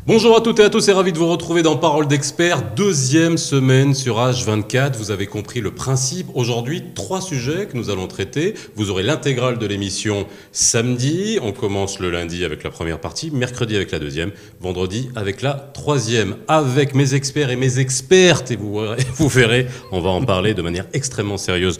Bonjour à toutes et à tous et ravi de vous retrouver dans Parole d'experts, deuxième semaine sur H24. Vous avez compris le principe. Aujourd'hui, 3 sujets que nous allons traiter. Vous aurez l'intégrale de l'émission samedi. On commence le lundi avec la première partie, mercredi avec la deuxième, vendredi avec la troisième. Avec mes experts et mes expertes, et vous verrez, on va en parler de manière extrêmement sérieuse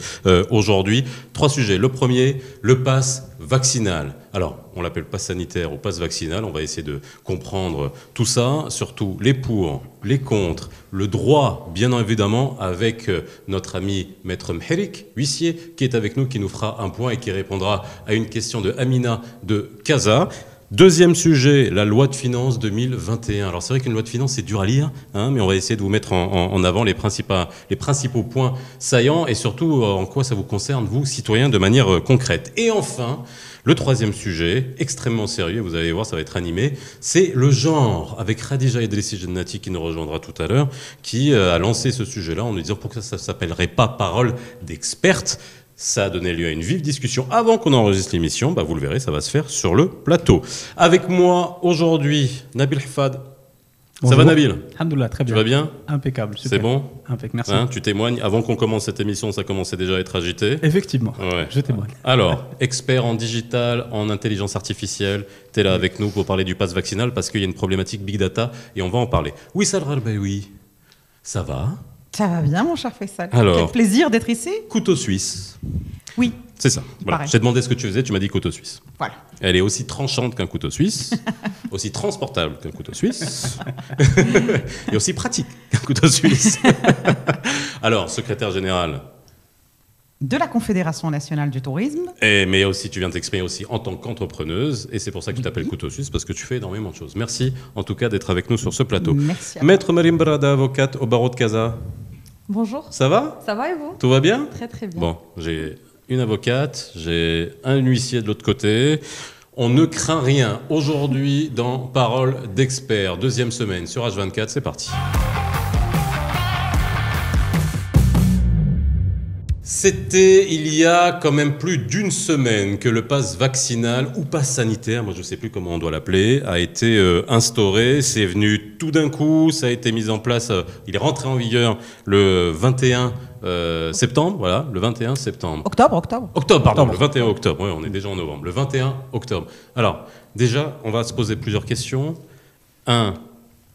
aujourd'hui. 3 sujets. Le premier, le pass vaccinal. Alors, on l'appelle pass sanitaire ou pass vaccinal, on va essayer de comprendre tout ça, surtout les pour, les contre, le droit, bien évidemment, avec notre ami Maître Mherik, huissier, qui est avec nous, qui nous fera un point et qui répondra à une question de Amina de Casa. Deuxième sujet, la loi de finances 2021. Alors c'est vrai qu'une loi de finances, c'est dur à lire, mais on va essayer de vous mettre en avant les principaux points saillants et surtout en quoi ça vous concerne, vous, citoyens, de manière concrète. Et enfin, le troisième sujet, extrêmement sérieux, vous allez voir, ça va être animé, c'est le genre, avec Khadija Idrissi Jannati qui nous rejoindra tout à l'heure, qui a lancé ce sujet-là en nous disant pourquoi ça ne s'appellerait pas Parole d'expertes. Ça a donné lieu à une vive discussion avant qu'on enregistre l'émission. Vous le verrez, ça va se faire sur le plateau. Avec moi aujourd'hui, Nabil Hfad. Bonjour. Ça va Nabil? Alhamdoulilah, très bien. Tu vas bien? Impeccable, super. C'est bon? Impec, merci. Tu témoignes? Avant qu'on commence cette émission, ça commençait déjà à être agité. Effectivement, ouais. Je témoigne. Alors, expert en digital, en intelligence artificielle, tu es là avec nous pour parler du pass vaccinal parce qu'il y a une problématique big data et on va en parler. Wissal Rarbaoui, ça va? Ça va bien, mon cher Faisal. Alors, quel plaisir d'être ici. Couteau suisse. Oui. C'est ça. Voilà. J'ai demandé ce que tu faisais, tu m'as dit couteau suisse. Voilà. Elle est aussi tranchante qu'un couteau suisse, aussi transportable qu'un couteau suisse, et aussi pratique qu'un couteau suisse. Alors, secrétaire général de la Confédération nationale du tourisme. Mais aussi, tu viens t'exprimer aussi en tant qu'entrepreneuse, et c'est pour ça que tu t'appelles couteau suisse, parce que tu fais énormément de choses. Merci, en tout cas, d'être avec nous sur ce plateau. Merci. Maître Marim Brada, avocate au barreau de Casa. Bonjour. Ça va? Ça va et vous? Tout va bien? Très très bien. Bon, j'ai une avocate, j'ai un huissier de l'autre côté. On ne craint rien. Aujourd'hui, dans Parole d'experts, deuxième semaine sur H24, c'est parti. C'était il y a quand même plus d'une semaine que le pass vaccinal ou pass sanitaire, moi je ne sais plus comment on doit l'appeler, a été instauré. C'est venu tout d'un coup, ça a été mis en place, il est rentré en vigueur le 21 septembre, voilà, le 21 septembre. Octobre, pardon, le 21 octobre, oui, on est déjà en novembre, le 21 octobre. Alors, déjà, on va se poser plusieurs questions. 1,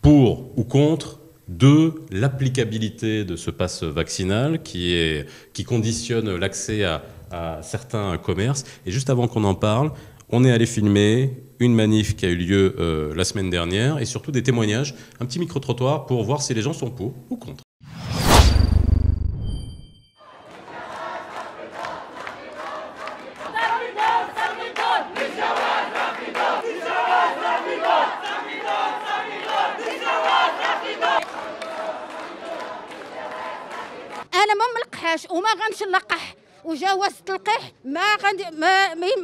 pour ou contre? 2, l'applicabilité de ce pass vaccinal qui conditionne l'accès à certains commerces. Et juste avant qu'on en parle, on est allé filmer une manif qui a eu lieu la semaine dernière et surtout des témoignages, un petit micro-trottoir pour voir si les gens sont pour ou contre. وما غنمش نلقح وجواز التلقيح ما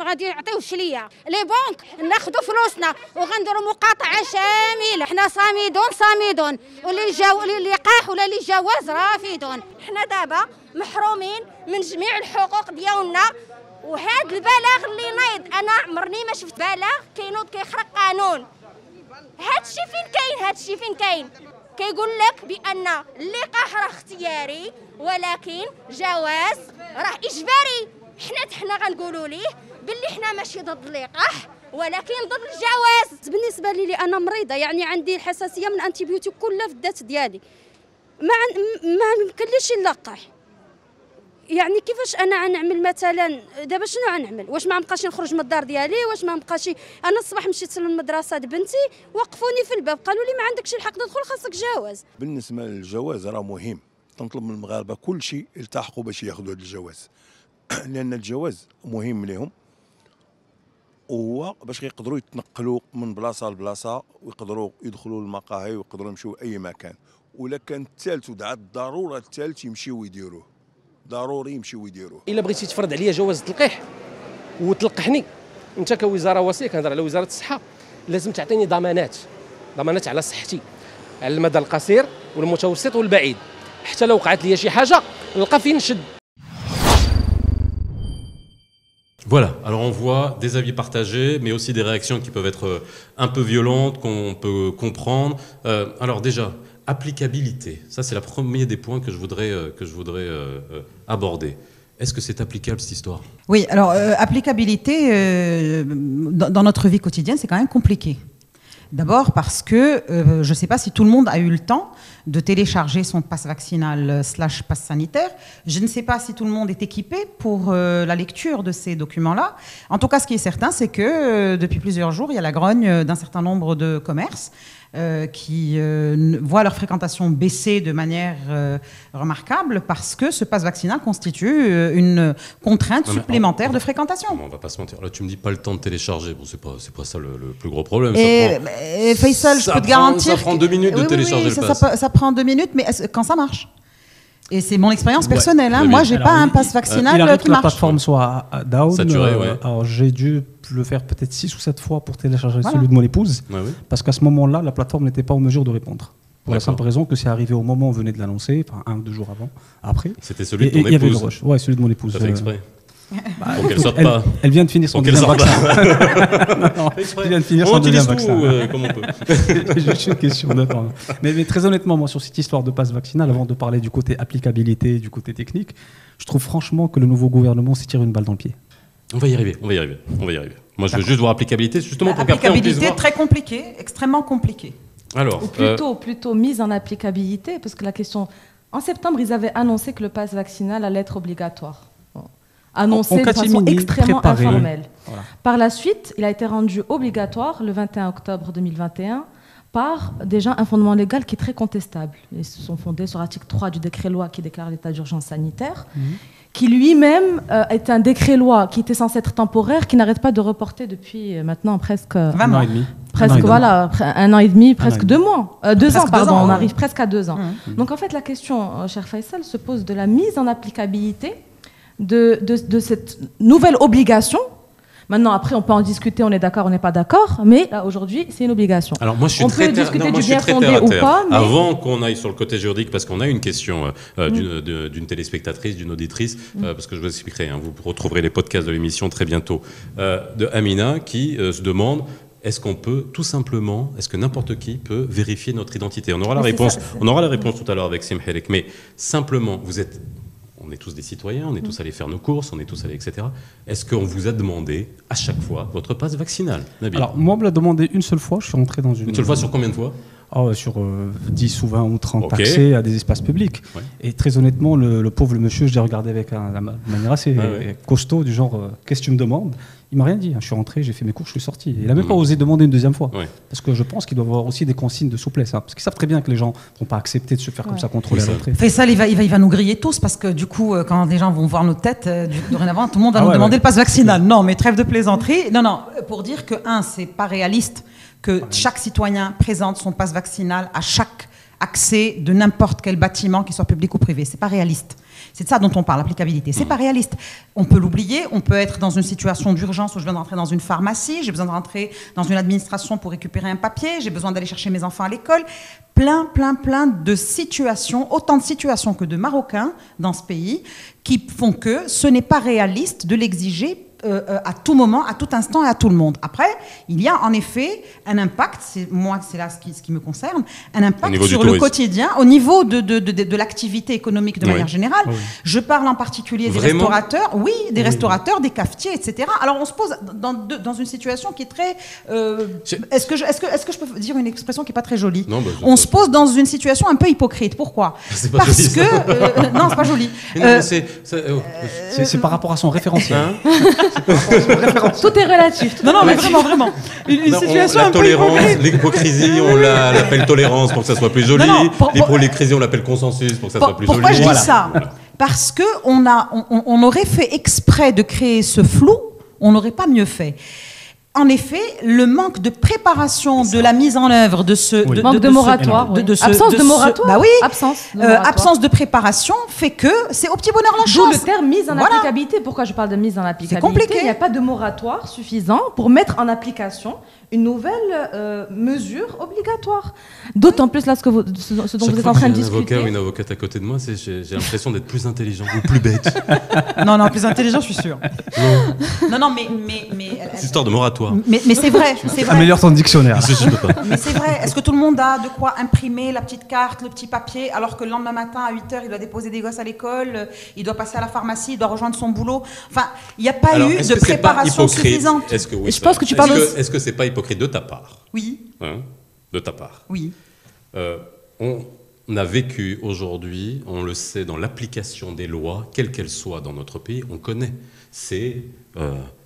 غادي يعطيوش ليا لي بنك ناخذوا فلوسنا وغنديروا مقاطعه شامله. حنا صامدون واللي لقاح ولا اللي جواز رافضون. حنا دابا محرومين من جميع الحقوق ديالنا وهذا البلاغ اللي نايض انا عمرني ما شفت بلاغ كينوض كيخرق قانون. هادشي فين كاين كيقول لك بان اللقاح راه اختياري ولكن جواز راه اجباري. حنا غنقولوا ليه باللي حنا ماشي ضد اللقاح ولكن ضد الجواز. بالنسبه لي انا مريضه، يعني عندي الحساسيه من الانتيبيوتيك كلها في الذات ديالي، ما يمكنليش نلقح. يعني كيفاش انا غنعمل مثلا دابا؟ شنو غنعمل؟ واش ما نبقاش نخرج من الدار ديالي؟ واش ما نبقاش؟ انا الصباح مشيت للمدرسه بنتي وقفوني في الباب قالوا لي ما عندكش الحق تدخل، خاصك جواز. بالنسبه للجواز راه مهم، تنطلب من المغاربه كل شيء يلتحقوا باش ياخذوا هذا الجواز لان الجواز مهم لهم وهو باش يقدروا يتنقلوا من بلاصه لبلاصه ويقدروا يدخلوا للمقاهي ويقدروا يمشيو اي مكان. ولا كان الثالث ودعا الضروره الثالث يمشيو يديروه، ضروري يمشيو يديروه. الا بغيتي تفرض عليا جواز التلقيح وتلقحني انت كوزاره وصيه، كنهضر على وزاره الصحه، لازم تعطيني ضمانات على صحتي على المدى القصير والمتوسط والبعيد، حتى لو وقعت لي شي حاجه نلقى فين نشد. Voilà, alors on voit des avis partagés, mais aussi des réactions qui peuvent être un peu violentes, qu'on peut comprendre. Alors déjà, applicabilité, ça c'est le premier des points que je voudrais aborder. Est-ce que c'est applicable cette histoire? Oui, alors applicabilité dans notre vie quotidienne, c'est quand même compliqué. D'abord parce que je ne sais pas si tout le monde a eu le temps de télécharger son passe vaccinal / passe sanitaire. Je ne sais pas si tout le monde est équipé pour la lecture de ces documents-là. En tout cas, ce qui est certain, c'est que depuis plusieurs jours, il y a la grogne d'un certain nombre de commerces qui voient leur fréquentation baisser de manière remarquable parce que ce passe vaccinal constitue une contrainte supplémentaire de fréquentation. On va pas se mentir. Là, tu me dis pas le temps de télécharger. Bon, c'est pas ça le plus gros problème. Et Faisal, je peux te garantir... Ça prend 2 minutes de télécharger le pass. Ça prend 2 minutes, mais quand ça marche. Et c'est mon expérience personnelle. Hein. Moi, j'ai pas un pass vaccinal il arrive qui que marche. La plateforme soit down. Saturé, ouais. Alors j'ai dû le faire peut-être 6 ou 7 fois pour télécharger celui de mon épouse, parce qu'à ce moment-là, la plateforme n'était pas en mesure de répondre. Pour la simple raison que c'est arrivé au moment où on venait de l'annoncer, enfin 1 ou 2 jours après. C'était celui de ton épouse. Il y avait le rush. Ouais, celui de mon épouse. Ça fait exprès. Pour qu'elle sorte pas. Elle vient de finir son deuxième vaccin. Elle vient de finir son deuxième vaccin. Comme on peut. C'est juste une question de temps. Mais très honnêtement, moi, sur cette histoire de passe vaccinal, avant de parler du côté applicabilité, du côté technique, je trouve franchement que le nouveau gouvernement s'y tire une balle dans le pied. On va y arriver. Moi, je veux juste voir applicabilité, justement pour qu'après on puisse voir. Applicabilité très compliquée, extrêmement compliquée. Alors, ou plutôt mise en applicabilité, parce que la question... En septembre, ils avaient annoncé que le pass vaccinal allait être obligatoire. Annoncé de façon extrêmement informelle. Voilà. Par la suite, il a été rendu obligatoire le 21 octobre 2021 par déjà un fondement légal qui est très contestable. Ils se sont fondés sur l'article 3 du décret-loi qui déclare l'état d'urgence sanitaire, qui lui-même est un décret-loi qui était censé être temporaire, qui n'arrête pas de reporter depuis maintenant presque 1 an et demi. Presque, voilà, 1 an et demi, presque 2 mois. 2 ans, pardon, on arrive presque à 2 ans. Donc en fait, la question, cher Faisal, se pose de la mise en applicabilité de cette nouvelle obligation. Maintenant, après, on peut en discuter, on est d'accord, on n'est pas d'accord, mais là, aujourd'hui, c'est une obligation. Alors, moi, je suis très terre à terre. Avant qu'on aille sur le côté juridique, parce qu'on a une question d'une téléspectatrice, d'une auditrice, parce que je vous expliquerai, hein, vous retrouverez les podcasts de l'émission très bientôt, de Amina, qui se demande... Est-ce qu'on peut tout simplement, est-ce que n'importe qui peut vérifier notre identité? On aura la réponse tout à l'heure avec Sim Helek, mais simplement, on est tous des citoyens, on est tous allés faire nos courses, on est tous allés, etc. Est-ce qu'on vous a demandé à chaque fois votre passe vaccinal, Nabil? Alors, moi, on me l'a demandé une seule fois, je suis rentré dans une... Une seule fois sur combien de fois? Sur 10 ou 20 ou 30 accès à des espaces publics. Ouais. Et très honnêtement, le pauvre monsieur, je l'ai regardé avec une manière assez costaud, du genre, qu'est-ce que tu me demandes? Il m'a rien dit. Je suis rentré, j'ai fait mes cours, je suis sorti. Il n'a même pas osé demander une deuxième fois. Parce que je pense qu'il doit y avoir aussi des consignes de souplesse. Hein, parce qu'ils savent très bien que les gens ne vont pas accepter de se faire comme ça contrôler à l'entrée. Faisal, il va nous griller tous, parce que du coup, quand les gens vont voir nos têtes, dorénavant, tout le monde va nous demander le passe vaccinal. Non, mais trêve de plaisanterie. Non, pour dire que, c'est pas réaliste que chaque citoyen présente son passe vaccinal à chaque accès de n'importe quel bâtiment, qu'il soit public ou privé. C'est pas réaliste. C'est de ça dont on parle, l'applicabilité. C'est pas réaliste. On peut l'oublier, on peut être dans une situation d'urgence où je viens d'entrer dans une pharmacie, j'ai besoin de rentrer dans une administration pour récupérer un papier, j'ai besoin d'aller chercher mes enfants à l'école. Plein de situations, autant de situations que de Marocains dans ce pays, qui font que ce n'est pas réaliste de l'exiger à tout moment, à tout instant et à tout le monde. Après, il y a en effet un impact, c'est là ce qui me concerne, un impact sur le quotidien, au niveau de l'activité économique de manière générale. Je parle en particulier des restaurateurs, restaurateurs, des cafetiers, etc. Alors on se pose dans une situation qui est très... Est-ce que je peux dire une expression qui n'est pas très jolie? Non, on se pose dans une situation un peu hypocrite. Pourquoi? Parce que... non, c'est pas joli. C'est par rapport à son référentiel. Tout est relatif. Non, mais vraiment. Une situation un peu tolérance, l'hypocrisie, on l'appelle tolérance pour que ça soit plus joli. L'hypocrisie, on l'appelle consensus pour que ça soit plus joli. Pourquoi je dis ça? Parce que on aurait fait exprès de créer ce flou, on n'aurait pas mieux fait. en effet, le manque de préparation de la mise en œuvre de ce... Oui. Manque de moratoire, absence de moratoire. Bah oui, absence de préparation fait que c'est au petit bonheur la chance. D'où le terme mise en applicabilité. Pourquoi je parle de mise en applicabilité? C'est compliqué. Il n'y a pas de moratoire suffisant pour mettre en application une nouvelle mesure obligatoire. D'autant plus là ce dont vous êtes en train de discuter. Un avocat ou une avocate à côté de moi, j'ai l'impression d'être plus intelligent ou plus bête. Non, plus intelligent, je suis sûr. Non, mais c'est histoire de moratoire. Mais c'est vrai, c'est vrai. Améliore ton dictionnaire. Mais c'est vrai. Est-ce que tout le monde a de quoi imprimer la petite carte, le petit papier, alors que le lendemain matin à 8h, il doit déposer des gosses à l'école, il doit passer à la pharmacie, il doit rejoindre son boulot. Enfin, il n'y a pas eu de préparation suffisante. Je pense que tu parles. Est-ce que c'est pas hypocrite de ta part? Oui. De ta part. Oui. On a vécu aujourd'hui, on le sait, dans l'application des lois, quelles qu'elles soient dans notre pays, on connaît. C'est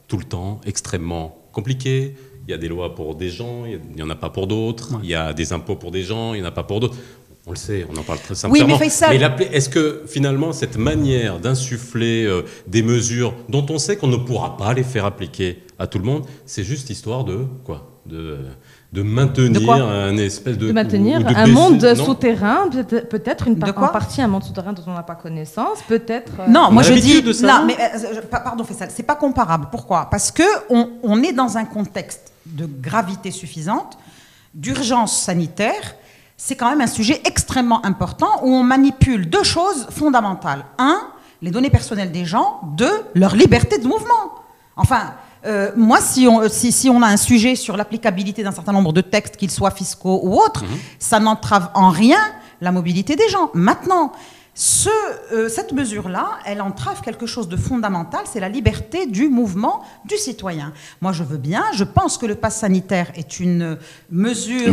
tout le temps extrêmement compliqué. Il y a des lois pour des gens, il n'y en a pas pour d'autres. Ouais. Il y a des impôts pour des gens, il n'y en a pas pour d'autres. On le sait, on en parle très simplement. Oui, mais Faisal... est-ce que finalement, cette manière d'insuffler des mesures dont on sait qu'on ne pourra pas les faire appliquer à tout le monde, c'est juste histoire de quoi? De maintenir un espèce de... De maintenir un monde souterrain, peut-être en partie un monde souterrain dont on n'a pas connaissance, peut-être... Non, moi je dis... Non, mais, pardon Faisal, c'est pas comparable. Pourquoi? Parce qu'on est dans un contexte de gravité suffisante, d'urgence sanitaire. C'est quand même un sujet extrêmement important où on manipule deux choses fondamentales. Un, les données personnelles des gens. Deux, leur liberté de mouvement. Enfin... moi, si on a un sujet sur l'applicabilité d'un certain nombre de textes, qu'ils soient fiscaux ou autres, ça n'entrave en rien la mobilité des gens. Maintenant, cette mesure-là, elle entrave quelque chose de fondamental, c'est la liberté du mouvement du citoyen. Moi, je veux bien, je pense que le pass sanitaire est une mesure...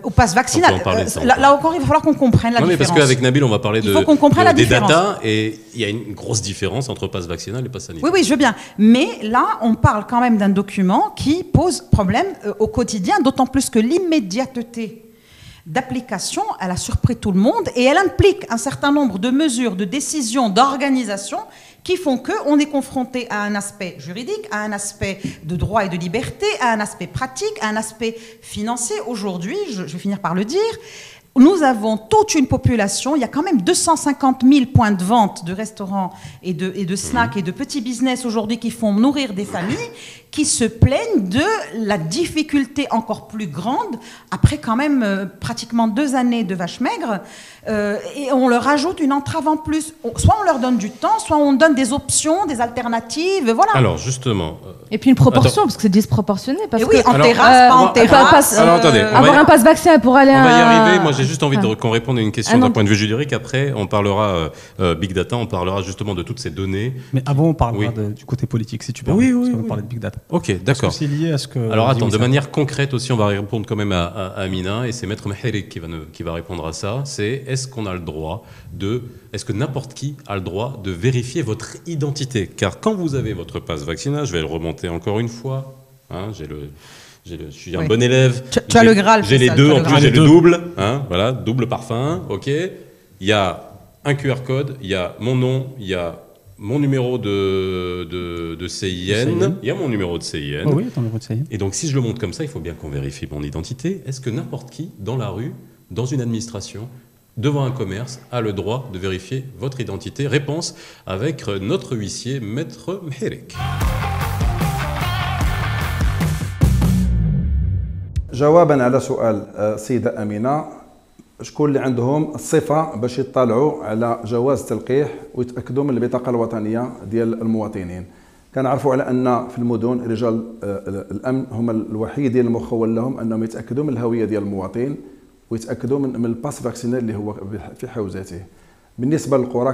au pass vaccinal. Là encore, il va falloir qu'on comprenne la différence. Mais parce qu'avec Nabil, on va parler il faut qu'on comprenne des data, et il y a une grosse différence entre pass vaccinal et pass sanitaire. Oui, je veux bien. Mais là, on parle quand même d'un document qui pose problème au quotidien, d'autant plus que l'immédiateté d'application, elle a surpris tout le monde et elle implique un certain nombre de mesures, de décisions, d'organisation qui font qu'on est confronté à un aspect juridique, à un aspect de droit et de liberté, à un aspect pratique, à un aspect financier. Aujourd'hui, je vais finir par le dire, nous avons toute une population, il y a quand même 250 000 points de vente de restaurants et de snacks et de petits business aujourd'hui qui font nourrir des familles, qui se plaignent de la difficulté encore plus grande, après quand même pratiquement 2 années de vache maigre, et on leur ajoute une entrave en plus. Soit on leur donne du temps, soit on donne des options, des alternatives, voilà. Alors justement... Et puis une proportion, parce que c'est disproportionné. Parce oui, en terrasse, pas en terrasse. Alors attendez, avoir un pass vaccin pour aller on va y arriver, moi j'ai juste envie qu'on réponde à une question d'un point de vue juridique. Après, on parlera Big Data, on parlera justement de toutes ces données. Mais avant, on parlera du côté politique, si tu peux. Oui. On parler de Big Data. Ok, d'accord. C'est lié à ce que... Alors attends, de manière concrète aussi, on va répondre quand même à Amina, et c'est Maître Mhirik qui va répondre à ça. C'est est-ce qu'on a le droit est-ce que n'importe qui a le droit de vérifier votre identité? Car quand vous avez votre passe vaccinal, je vais le remonter encore une fois, hein, je suis un bon élève. Tu as le Graal. J'ai les deux, en plus j'ai le double, hein, voilà, double parfum, ok. Il y a un QR code, il y a mon nom, il y a mon numéro de CIN, il y a mon numéro de CIN. Oh oui, ton numéro de CIN. Et donc si je le montre comme ça, il faut bien qu'on vérifie mon identité. Est-ce que n'importe qui, dans la rue, dans une administration, devant un commerce, a le droit de vérifier votre identité? Réponse avec notre huissier, Maître Mhirik. جوابا على سؤال السيدة أمينة، شكون اللي عندهم الصفة باش يطلعوا على جواز تلقيح ويتأكدوا من البطاقة الوطنية ديال المواطنين؟ كنعرفوا على أن في المدن رجال الأمن هم الوحيدين المخول لهم أنهم يتأكدوا من الهوية ديال المواطن ويتأكدوا من الباس فاكسينال اللي هو في حوزته. بالنسبة للقرى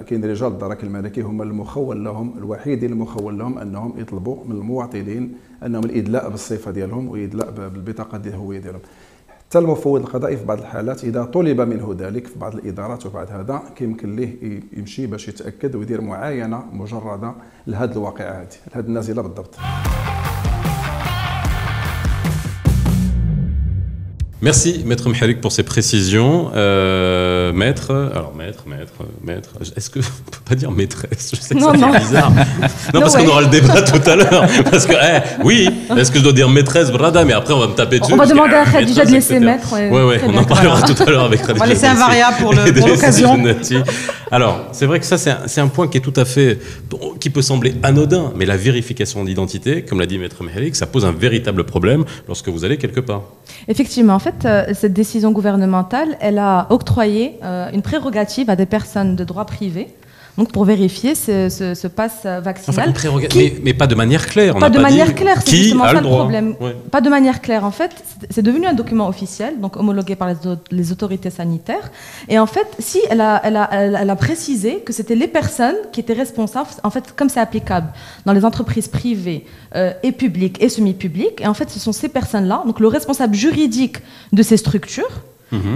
كاين رجال الدرك الملكي هم المخول لهم الوحيدين المخول لهم أنهم يطلبوا من المواطنين أنهم الإدلاء بالصفة ديالهم وإدلاء بالبطاقة ديال الهوية ديالهم. حتى المفوض القضائي في بعض الحالات إذا طلب منه ذلك في بعض الإدارات وبعد هذا كيمكن ليه يمشي باش يتأكد ويدير معاينة مجردة لهذه الواقعة هذه النازلة بالضبط. Merci, Maître Mharik, pour ces précisions. Maître, est-ce que on peut pas dire maîtresse? Je sais que ça fait bizarre. Non, parce qu'on aura le débat tout à l'heure. Parce que, oui, est-ce que je dois dire maîtresse, Brada? Mais après, on va me taper dessus. On va demander à Khadija de laisser maître. Ouais, on en parlera tout à l'heure avec Khadija. On va laisser un variable pour l'occasion. Alors, c'est vrai que ça, c'est un point qui est tout à fait, qui peut sembler anodin, mais la vérification d'identité, comme l'a dit Maître Mharik, ça pose un véritable problème lorsque vous allez quelque part. Effectivement, en fait, cette décision gouvernementale, elle a octroyé une prérogative à des personnes de droit privé, donc pour vérifier ce pass vaccinal. Enfin, mais pas de manière claire. Pas de manière claire, c'est justement ça le problème. Ouais. Pas de manière claire, en fait, c'est devenu un document officiel, donc homologué par les autorités sanitaires. Et en fait, si elle a précisé que c'était les personnes qui étaient responsables, en fait, comme c'est applicable dans les entreprises privées et publiques et semi-publiques, et en fait, ce sont ces personnes-là, donc le responsable juridique de ces structures,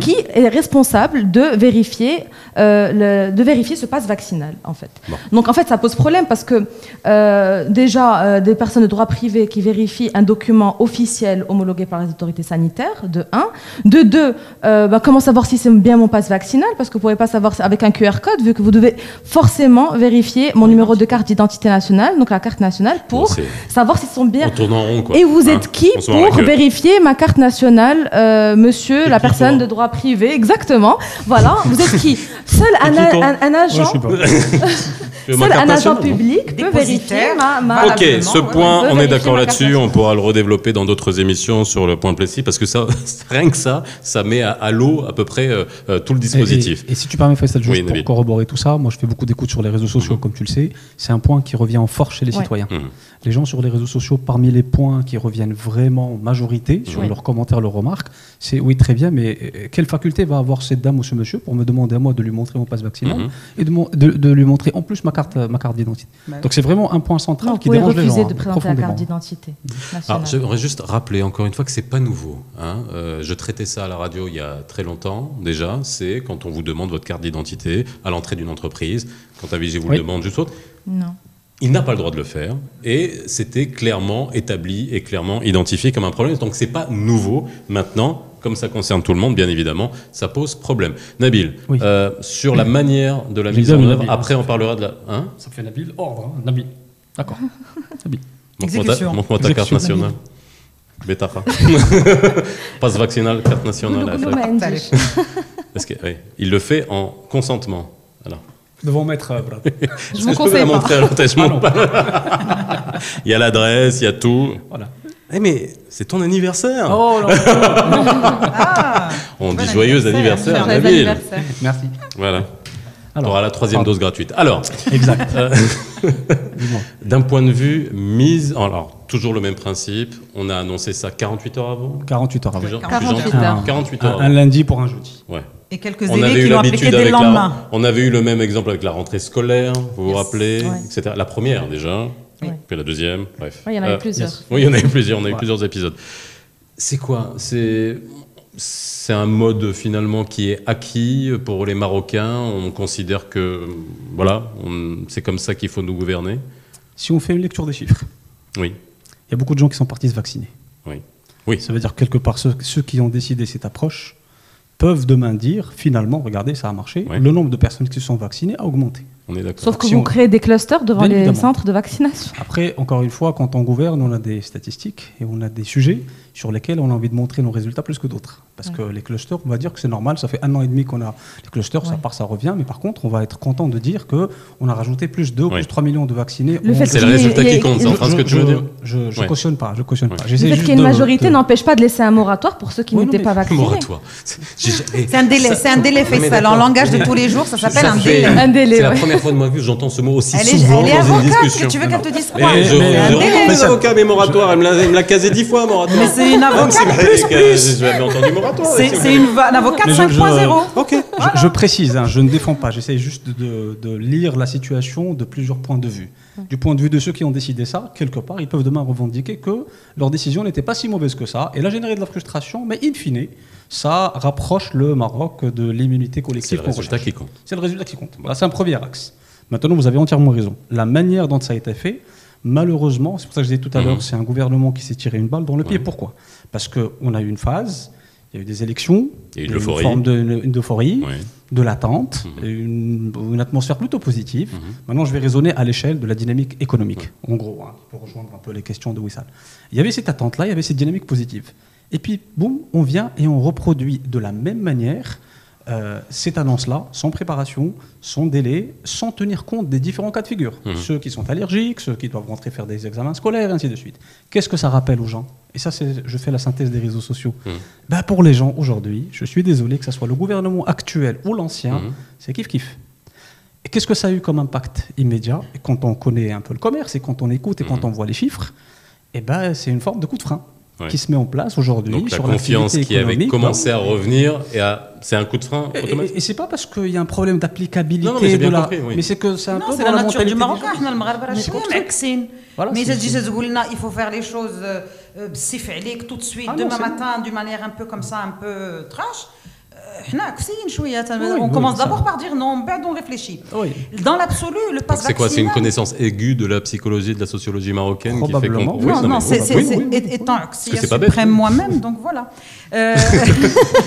qui est responsable de vérifier ce pass vaccinal, en fait. Bon. Donc, en fait, ça pose problème parce que déjà, des personnes de droit privé qui vérifient un document officiel homologué par les autorités sanitaires, de 1. De 2, comment savoir si c'est bien mon pass vaccinal? Parce que vous ne pouvez pas savoir avec un QR code, vu que vous devez forcément vérifier mon numéro de carte d'identité nationale, donc la carte nationale, pour savoir s'ils sont bien... On tourne en rond, quoi. Et vous êtes qui pour vérifier ma carte nationale, monsieur, la personne de droit privé, exactement. Voilà, vous êtes qui? Seul un agent, seul un agent public peut vérifier ma Ok, ce point, on est d'accord là-dessus. On pourra le redévelopper dans d'autres émissions sur le point précis, parce que ça, rien que ça met à l'eau à peu près tout le dispositif. Et si tu permets, Faisal, juste pour corroborer tout ça, moi je fais beaucoup d'écoutes sur les réseaux sociaux, comme tu le sais. C'est un point qui revient en force chez les citoyens. Les gens sur les réseaux sociaux, parmi les points qui reviennent vraiment en majorité sur leurs commentaires, leurs remarques, c'est oui, très bien, mais quelle faculté va avoir cette dame ou ce monsieur pour me demander à moi de lui montrer mon passe vaccinal et de lui montrer en plus ma carte d'identité. Donc c'est vraiment un point central qui dérange les gens. Vous pouvez refuser de présenter la carte d'identité nationale. Alors, j'aimerais juste rappeler encore une fois que c'est pas nouveau. Je traitais ça à la radio il y a très longtemps déjà. C'est quand on vous demande votre carte d'identité à l'entrée d'une entreprise, quand un vigile vous le demande juste autre. Non. Il n'a pas le droit de le faire et c'était clairement établi et clairement identifié comme un problème. Donc c'est pas nouveau. Maintenant, comme ça concerne tout le monde, bien évidemment, ça pose problème. Nabil, sur la manière de la mise en œuvre, après on parlera de la... Ça fait Nabil, ordre, Nabil. D'accord. Nabil. Montre-moi ta carte nationale. Betafa. Passe vaccinal, carte nationale. Parce que, il le fait en consentement. Alors. Devant maître. Je vous conseille pas. Il y a l'adresse, il y a tout. Voilà. Mais c'est ton anniversaire. Oh là. On dit joyeux anniversaire, Nabil. Merci. Voilà. Alors, tu auras la 3e dose gratuite. Alors, exact. D'un point de vue mise, alors toujours le même principe. On a annoncé ça 48 heures avant. 48 heures avant. 48 heures. Un lundi pour un jeudi. Ouais. Et quelques élèves qui l'ont appliqué dès le lendemain. On avait eu le même exemple avec la rentrée scolaire, vous vous rappelez, etc. La première déjà, puis la deuxième, bref. Oui, il y en a eu plusieurs. Oui, il y en a eu plusieurs, on a eu plusieurs épisodes. C'est quoi? C'est un mode finalement qui est acquis pour les Marocains. On considère que, voilà, c'est comme ça qu'il faut nous gouverner. Si on fait une lecture des chiffres, il y a beaucoup de gens qui sont partis se vacciner. Oui. Ça veut dire que quelque part, ceux qui ont décidé cette approche peuvent demain dire, finalement, regardez, ça a marché, le nombre de personnes qui se sont vaccinées a augmenté. On est d'accord. Sauf que vous créez des clusters devant les centres de vaccination. Après, encore une fois, quand on gouverne, on a des statistiques et on a des sujets sur lesquels on a envie de montrer nos résultats plus que d'autres. Parce que les clusters, on va dire que c'est normal, ça fait 1 an et demi qu'on a les clusters, ça part, ça revient, mais par contre, on va être content de dire qu'on a rajouté plus 2 ou plus 3 millions de vaccinés. C'est le résultat qui compte, c'est en ce que tu veux dire. Je cautionne pas, Le fait qu'il y ait une majorité n'empêche pas de laisser un moratoire pour ceux qui n'étaient pas vaccinés. Moratoire. C'est un délai, Faisal. En langage de tous les jours, ça s'appelle un délai. Un délai. C'est la première fois de ma vie que j'entends ce mot aussi souvent dans une discussion. Tu veux qu'elle te dise quoi? Les avocats, mes moratoires, elle me l'a casé 10 fois, moratoire. Mais c'est une avocate plus. J'avais entendu moratoire. C'est un avocat 5.0. Ok, je précise, je ne défends pas, j'essaie juste de lire la situation de plusieurs points de vue. Du point de vue de ceux qui ont décidé ça, quelque part, ils peuvent demain revendiquer que leur décision n'était pas si mauvaise que ça. Elle a généré de la frustration, mais in fine, ça rapproche le Maroc de l'immunité collective. C'est le résultat qui compte. C'est le résultat qui compte. Voilà, c'est un premier axe. Maintenant, vous avez entièrement raison. La manière dont ça a été fait, malheureusement, c'est pour ça que je disais tout à l'heure, c'est un gouvernement qui s'est tiré une balle dans le pied. Pourquoi? Parce qu'on a eu une phase Il y a eu des élections, et une forme d'euphorie, de l'attente, une atmosphère plutôt positive. Maintenant, je vais raisonner à l'échelle de la dynamique économique, en gros, pour rejoindre un peu les questions de Wissal. Il y avait cette attente-là, il y avait cette dynamique positive. Et puis, boum, on vient et on reproduit de la même manière cette annonce-là, sans préparation, sans délai, sans tenir compte des différents cas de figure. Ceux qui sont allergiques, ceux qui doivent rentrer faire des examens scolaires, et ainsi de suite. Qu'est-ce que ça rappelle aux gens? Et ça, je fais la synthèse des réseaux sociaux. Pour les gens, aujourd'hui, je suis désolé que ce soit le gouvernement actuel ou l'ancien, c'est kiff-kiff. Et qu'est-ce que ça a eu comme impact immédiat? Et quand on connaît un peu le commerce, et quand on écoute, et quand on voit les chiffres, c'est une forme de coup de frein. Qui se met en place aujourd'hui sur la confiance qui avait commencé à revenir, c'est un coup de frein automatique. Et c'est pas parce qu'il y a un problème d'applicabilité de la... Mais c'est que c'est un peu c'est la nature du Marocain. Mais il faut faire les choses tout de suite, demain matin, d'une manière un peu comme ça, un peu trash. On commence d'abord par dire non, on réfléchit. Dans l'absolu, le pass vaccinal... C'est quoi? C'est une connaissance aiguë de la psychologie, de la sociologie marocaine qui fait qu'on... Non, étant suprême moi-même, donc voilà.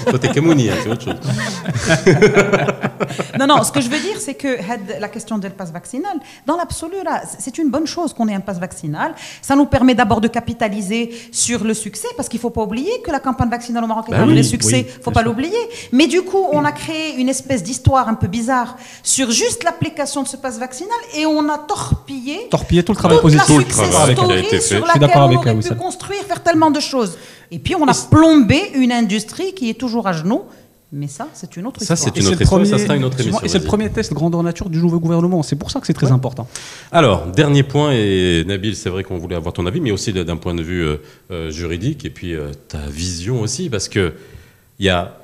Toi, t'es Kamouni, c'est autre chose. Non, ce que je veux dire, c'est que la question du pass vaccinal, dans l'absolu, là, c'est une bonne chose qu'on ait un pass vaccinal. Ça nous permet d'abord de capitaliser sur le succès, parce qu'il ne faut pas oublier que la campagne vaccinale au Maroc est un vrai succès. Il ne faut pas l'oublier. Mais du coup, on a créé une espèce d'histoire un peu bizarre sur juste l'application de ce pass vaccinal et on a torpillé tout le travail positif, tout le travail qui a été fait. Sur laquelle on aurait pu construire, faire tellement de choses. Et puis on a plombé une industrie qui est toujours à genoux. Mais ça, c'est une autre histoire. Ça, c'est une autre histoire, ça sera une autre émission. Et c'est le premier test grandeur nature du nouveau gouvernement. C'est pour ça que c'est très important. Alors, dernier point, et Nabil, c'est vrai qu'on voulait avoir ton avis, mais aussi d'un point de vue juridique, et puis ta vision aussi, parce qu'il y a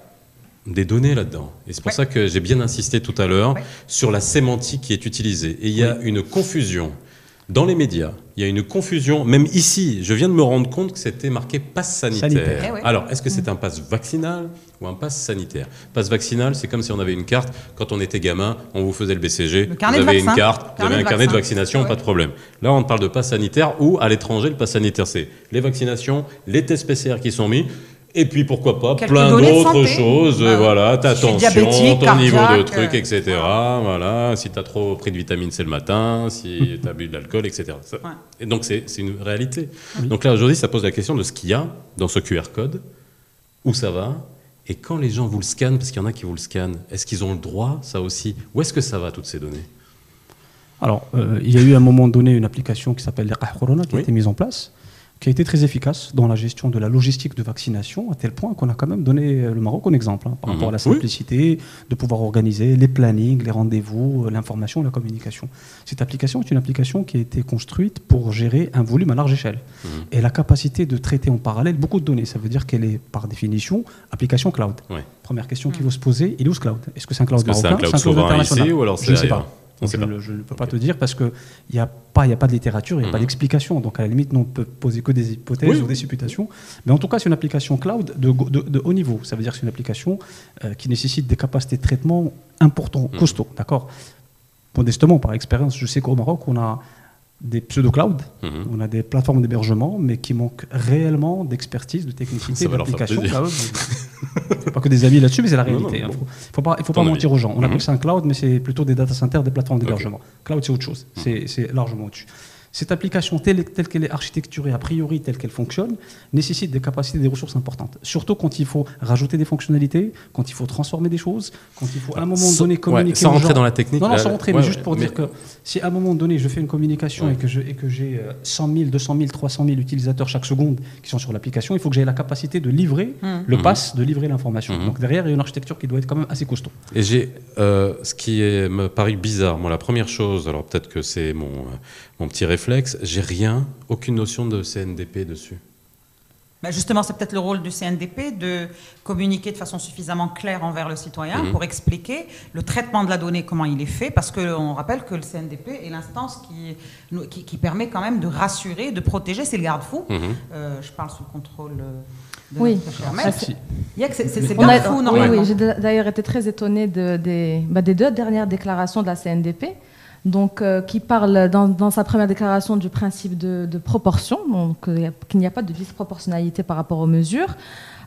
des données là-dedans. Et c'est pour ça que j'ai bien insisté tout à l'heure sur la sémantique qui est utilisée. Et il y a une confusion. Dans les médias, il y a une confusion, même ici, je viens de me rendre compte que c'était marqué passe sanitaire. Alors, est-ce que c'est un passe vaccinal ou un passe sanitaire? Passe vaccinal, c'est comme si on avait une carte, quand on était gamin, on vous faisait le BCG, vous avez une carte, vous avez un carnet de vaccination, pas de problème. Là, on parle de passe sanitaire, ou à l'étranger, le passe sanitaire, c'est les vaccinations, les tests PCR qui sont mis, et puis pourquoi pas plein d'autres choses, voilà, ta tension, ton niveau de truc, etc. Voilà, si tu as trop pris de vitamine C le matin, si tu as bu de l'alcool, etc. Et donc c'est une réalité. Donc là aujourd'hui ça pose la question de ce qu'il y a dans ce QR code, où ça va, et quand les gens vous le scannent, parce qu'il y en a qui vous le scannent, est-ce qu'ils ont le droit, ça aussi? Où est-ce que ça va toutes ces données? Alors il y a eu à un moment donné une application qui s'appelle Liqah Corona qui a été mise en place, qui a été très efficace dans la gestion de la logistique de vaccination, à tel point qu'on a quand même donné le Maroc en exemple, par rapport à la simplicité de pouvoir organiser les plannings, les rendez-vous, l'information, la communication. Cette application est une application qui a été construite pour gérer un volume à large échelle. Et la capacité de traiter en parallèle beaucoup de données, ça veut dire qu'elle est par définition application cloud. Première question qu'il faut se poser, il est où ce cloud? Est-ce que c'est un cloud marocain? C'est un cloud international ici, ou alors je ne sais pas. Je ne peux pas te dire parce qu'il n'y a pas de littérature, il n'y a pas d'explication. Donc à la limite, on peut poser que des hypothèses ou des supputations. Mais en tout cas, c'est une application cloud de haut niveau. Ça veut dire que c'est une application qui nécessite des capacités de traitement importantes, costauds. D'accord. Modestement, par expérience, je sais qu'au Maroc, on a des pseudo-clouds, on a des plateformes d'hébergement, mais qui manquent réellement d'expertise, de technicité, d'application. Il ne faut pas que des amis là-dessus, mais c'est la réalité. Il ne faut pas mentir aux gens. On appelle ça un cloud, mais c'est plutôt des data centers, des plateformes d'hébergement. Cloud, c'est autre chose. C'est largement au-dessus. Cette application, telle qu'elle est architecturée, a priori, telle qu'elle fonctionne, nécessite des capacités, des ressources importantes. Surtout quand il faut rajouter des fonctionnalités, quand il faut transformer des choses, quand il faut à un moment donné communiquer. Sans rentrer dans la technique. Non, sans rentrer, mais juste pour dire que si à un moment donné, je fais une communication et que j'ai 100 000, 200 000, 300 000 utilisateurs chaque seconde qui sont sur l'application, il faut que j'aie la capacité de livrer le pass, de livrer l'information. Donc derrière, il y a une architecture qui doit être quand même assez costaud. Et j'ai ce qui me paraît bizarre. Moi, la première chose, alors peut-être que c'est mon petit réflexe, j'ai aucune notion de CNDP dessus. Justement, c'est peut-être le rôle du CNDP de communiquer de façon suffisamment claire envers le citoyen pour expliquer le traitement de la donnée, comment il est fait, parce qu'on rappelle que le CNDP est l'instance qui permet quand même de rassurer, de protéger, c'est le garde-fou. Je parle sous le contrôle de notre cher maître. C'est le garde-fou, normalement. Oui, j'ai d'ailleurs été très étonnée des 2 dernières déclarations de la CNDP. Donc, qui parle dans sa première déclaration du principe de proportion, donc qu'il n'y a pas de disproportionnalité par rapport aux mesures.